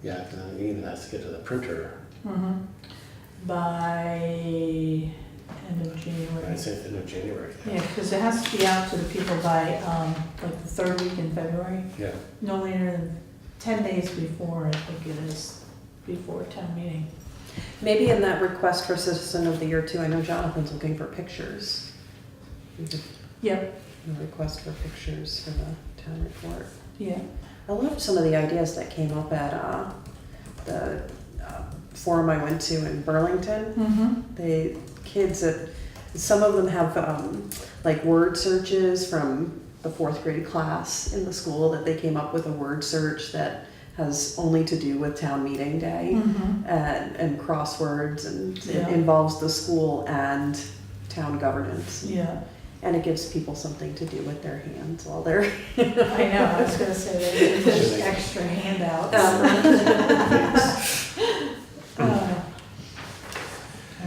[SPEAKER 1] Yeah, because then it even has to get to the printer,
[SPEAKER 2] Mhm. By end of January.
[SPEAKER 1] I say end of January.
[SPEAKER 2] Yeah, because it has to be out to the people by, like the third week in February,
[SPEAKER 1] Yeah,
[SPEAKER 2] no later than 10 days before, I think it is, before town meeting.
[SPEAKER 3] Maybe in that request for Citizen of the Year too, I know Jonathan's looking for pictures. You could
[SPEAKER 2] Yep,
[SPEAKER 3] request for pictures for the town report.
[SPEAKER 2] yeah,
[SPEAKER 3] I loved some of the ideas that came up at the forum I went to in Burlington.
[SPEAKER 2] mm-hmm,
[SPEAKER 3] The kids, some of them have like word searches from the 4th grade class in the school, that they came up with a word search that has only to do with town meeting day
[SPEAKER 2] mm-hmm,
[SPEAKER 3] and crosswords, and
[SPEAKER 2] Yeah.
[SPEAKER 3] it involves the school and town governance.
[SPEAKER 2] yeah.
[SPEAKER 3] And it gives people something to do with their hands while they're
[SPEAKER 2] I know, I was gonna say, they did just extra handouts. All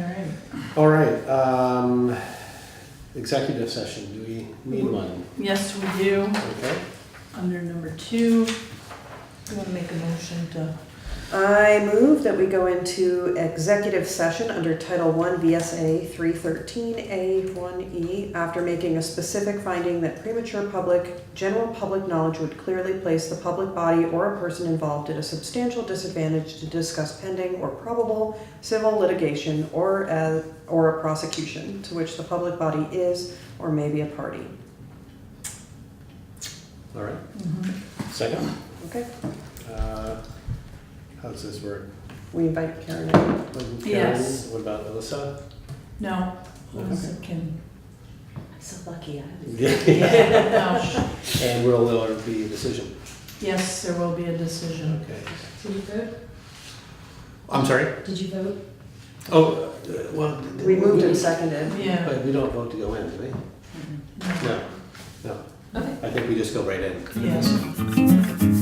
[SPEAKER 2] right,
[SPEAKER 1] all right, executive session, do we need one?
[SPEAKER 2] yes, we do,
[SPEAKER 1] Okay,
[SPEAKER 2] under number 2, you wanna make a motion to,
[SPEAKER 3] I move that we go into executive session under Title I VSA 313A1E after making a specific finding that premature general public knowledge would clearly place the public body or a person involved at a substantial disadvantage to discuss pending or probable civil litigation or a prosecution to which the public body is or may be a party.
[SPEAKER 1] all right,
[SPEAKER 2] mhm.
[SPEAKER 1] second,
[SPEAKER 3] Okay,
[SPEAKER 1] how does this work?
[SPEAKER 3] we invite Karen in.
[SPEAKER 1] Karen,
[SPEAKER 2] Yes.
[SPEAKER 1] what about Alyssa?
[SPEAKER 2] No, Melissa can,
[SPEAKER 7] I'm so lucky.
[SPEAKER 2] yeah, no,
[SPEAKER 1] And will there be a decision?
[SPEAKER 2] yes, there will be a decision.
[SPEAKER 1] Okay.
[SPEAKER 7] Did you vote?
[SPEAKER 1] I'm sorry?
[SPEAKER 7] Did you vote?
[SPEAKER 1] Oh, well.
[SPEAKER 3] We moved and seconded.
[SPEAKER 2] Yeah,
[SPEAKER 1] But we don't vote to go in, do we?
[SPEAKER 7] Mm-mm.
[SPEAKER 2] no.
[SPEAKER 1] No, no.
[SPEAKER 4] Okay.
[SPEAKER 1] I think we just go right in.
[SPEAKER 2] Yes.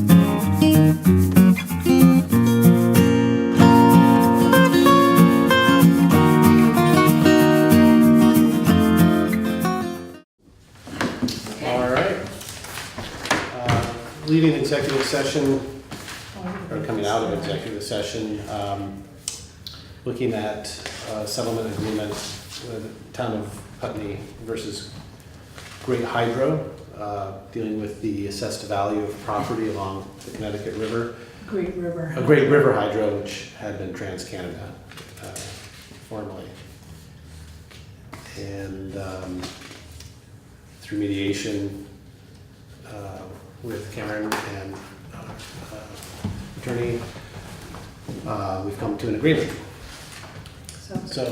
[SPEAKER 1] All right. Leaving executive session, or coming out of executive session, looking at settlement agreement with Town of Putney versus Great Hydro, dealing with the assessed value of property along the Connecticut River.
[SPEAKER 2] Great River.
[SPEAKER 1] A Great River Hydro, which had been TransCanada formerly. And through mediation with Karen and attorney, we've come to an agreement. So,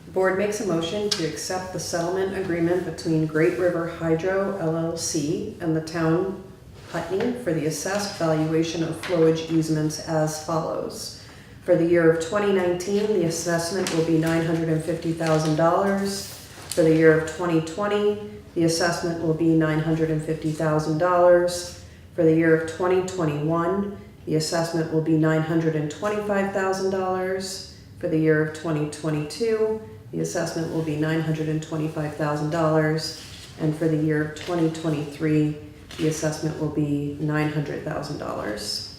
[SPEAKER 3] The board makes a motion to accept the settlement agreement between Great River Hydro LLC and the town Putney for the assessed valuation of flowage easements as follows. For the year of 2019, the assessment will be $950,000. For the year of 2020, the assessment will be $950,000. For the year of 2021, the assessment will be $925,000. For the year of 2022, the assessment will be $925,000. And for the year of 2023, the assessment will be $900,000.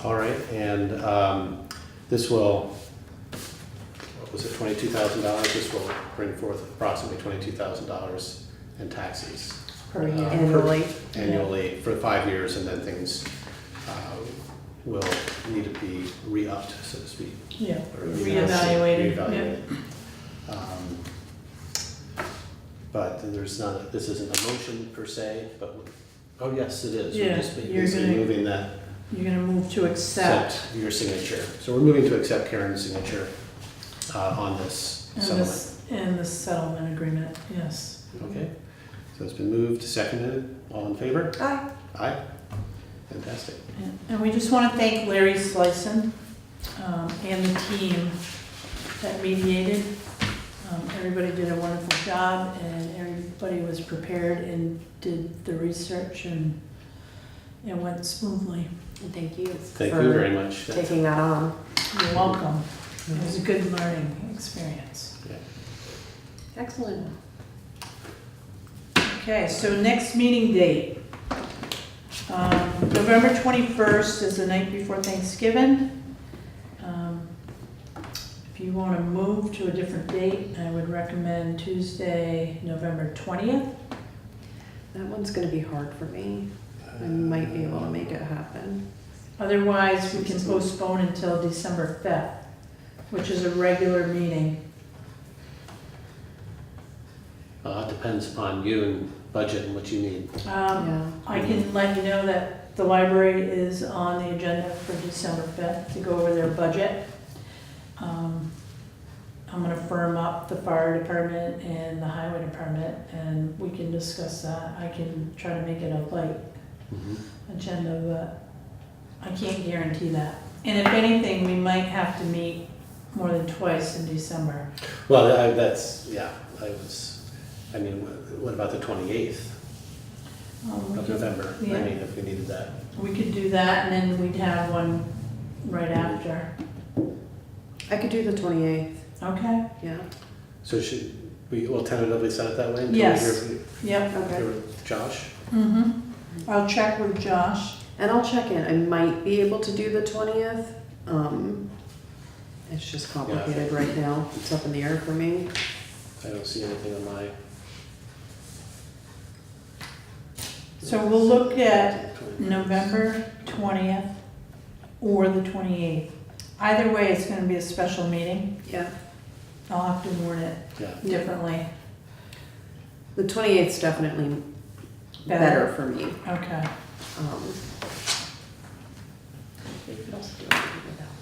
[SPEAKER 1] all right, and this will, what was it, $22,000? This will bring forth approximately $22,000 in taxes.
[SPEAKER 3] Per year.
[SPEAKER 1] per-
[SPEAKER 3] Annually.
[SPEAKER 1] Annually for 5 years, and then things will need to be re-upped, so to speak.
[SPEAKER 2] Yeah,
[SPEAKER 1] or
[SPEAKER 2] reevaluated.
[SPEAKER 1] reevaluated. But there's not, this isn't a motion per se, but, oh yes, it is. We're
[SPEAKER 2] Yeah,
[SPEAKER 1] just
[SPEAKER 2] you're
[SPEAKER 1] basically
[SPEAKER 2] gonna-
[SPEAKER 1] moving that,
[SPEAKER 2] You're gonna move to accept
[SPEAKER 1] your signature. So we're moving to accept Karen's signature on this settlement.
[SPEAKER 2] and the settlement agreement, yes.
[SPEAKER 1] Okay, so it's been moved, seconded, all in favor?
[SPEAKER 3] Aye.
[SPEAKER 1] Aye. Fantastic.
[SPEAKER 2] And we just want to thank Larry Slyson and the team that mediated. Everybody did a wonderful job, and everybody was prepared and did the research, and it went smoothly.
[SPEAKER 3] And thank you.
[SPEAKER 1] Thank
[SPEAKER 3] for
[SPEAKER 1] you very much.
[SPEAKER 3] taking that on.
[SPEAKER 2] You're welcome. It was a good learning experience.
[SPEAKER 1] Yeah.
[SPEAKER 3] Excellent.
[SPEAKER 2] Okay, so next meeting date. November 21st is the night before Thanksgiving. If you want to move to a different date, I would recommend Tuesday, November 20th.
[SPEAKER 3] That one's gonna be hard for me. I might be able to make it happen.
[SPEAKER 2] Otherwise, we can postpone until December 5th, which is a regular meeting.
[SPEAKER 1] It depends upon you and budget and what you need.
[SPEAKER 3] Yeah.
[SPEAKER 2] I can let you know that the library is on the agenda for December 5th to go over their budget. I'm gonna firm up the fire department and the highway department, and we can discuss that. I can try to make it a light agenda, but I can't guarantee that. And if anything, we might have to meet more than twice in December.
[SPEAKER 1] Well, that's, yeah, I mean, what about the 28th
[SPEAKER 2] We
[SPEAKER 1] of
[SPEAKER 2] could-
[SPEAKER 1] November? I
[SPEAKER 2] yeah.
[SPEAKER 1] mean, if we needed that.
[SPEAKER 2] We could do that, and then we'd have one right after.
[SPEAKER 3] I could do the 28th,
[SPEAKER 2] Okay?
[SPEAKER 3] yeah.
[SPEAKER 1] So should we, will tentatively set it that way? until we
[SPEAKER 2] Yes.
[SPEAKER 1] hear from-
[SPEAKER 2] Yep.
[SPEAKER 3] Okay.
[SPEAKER 1] hear with Josh?
[SPEAKER 2] I'll check with Josh.
[SPEAKER 3] And I'll check in. I might be able to do the 20th. It's just complicated right now. It's up in the air for me.
[SPEAKER 1] I don't see anything on my.
[SPEAKER 2] So we'll look at November 20th or the 28th. Either way, it's gonna be a special meeting.
[SPEAKER 3] Yeah.
[SPEAKER 2] I'll have to word it
[SPEAKER 1] Yeah.
[SPEAKER 2] differently.
[SPEAKER 3] The 28th's definitely better for me.
[SPEAKER 2] Okay.
[SPEAKER 3] You could also do it without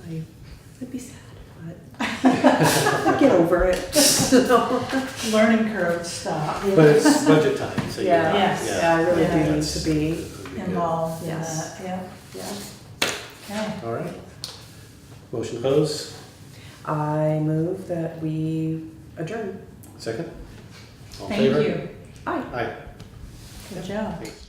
[SPEAKER 3] me. I'd be sad, but I'd get over it.
[SPEAKER 2] Learning curve stop.
[SPEAKER 1] But it's budget time, so you
[SPEAKER 3] Yeah,
[SPEAKER 2] Yes.
[SPEAKER 3] yeah, I really
[SPEAKER 2] Yeah.
[SPEAKER 3] do need to be,
[SPEAKER 2] Involved in
[SPEAKER 3] Yes.
[SPEAKER 2] that, yeah.
[SPEAKER 3] yeah.
[SPEAKER 2] Okay.
[SPEAKER 1] All right. Motion closed.
[SPEAKER 3] I move that we adjourn.
[SPEAKER 1] Second? All in
[SPEAKER 2] Thank
[SPEAKER 1] favor?
[SPEAKER 2] you.
[SPEAKER 8] Aye.
[SPEAKER 1] Aye.
[SPEAKER 2] Good job.
[SPEAKER 1] Thanks.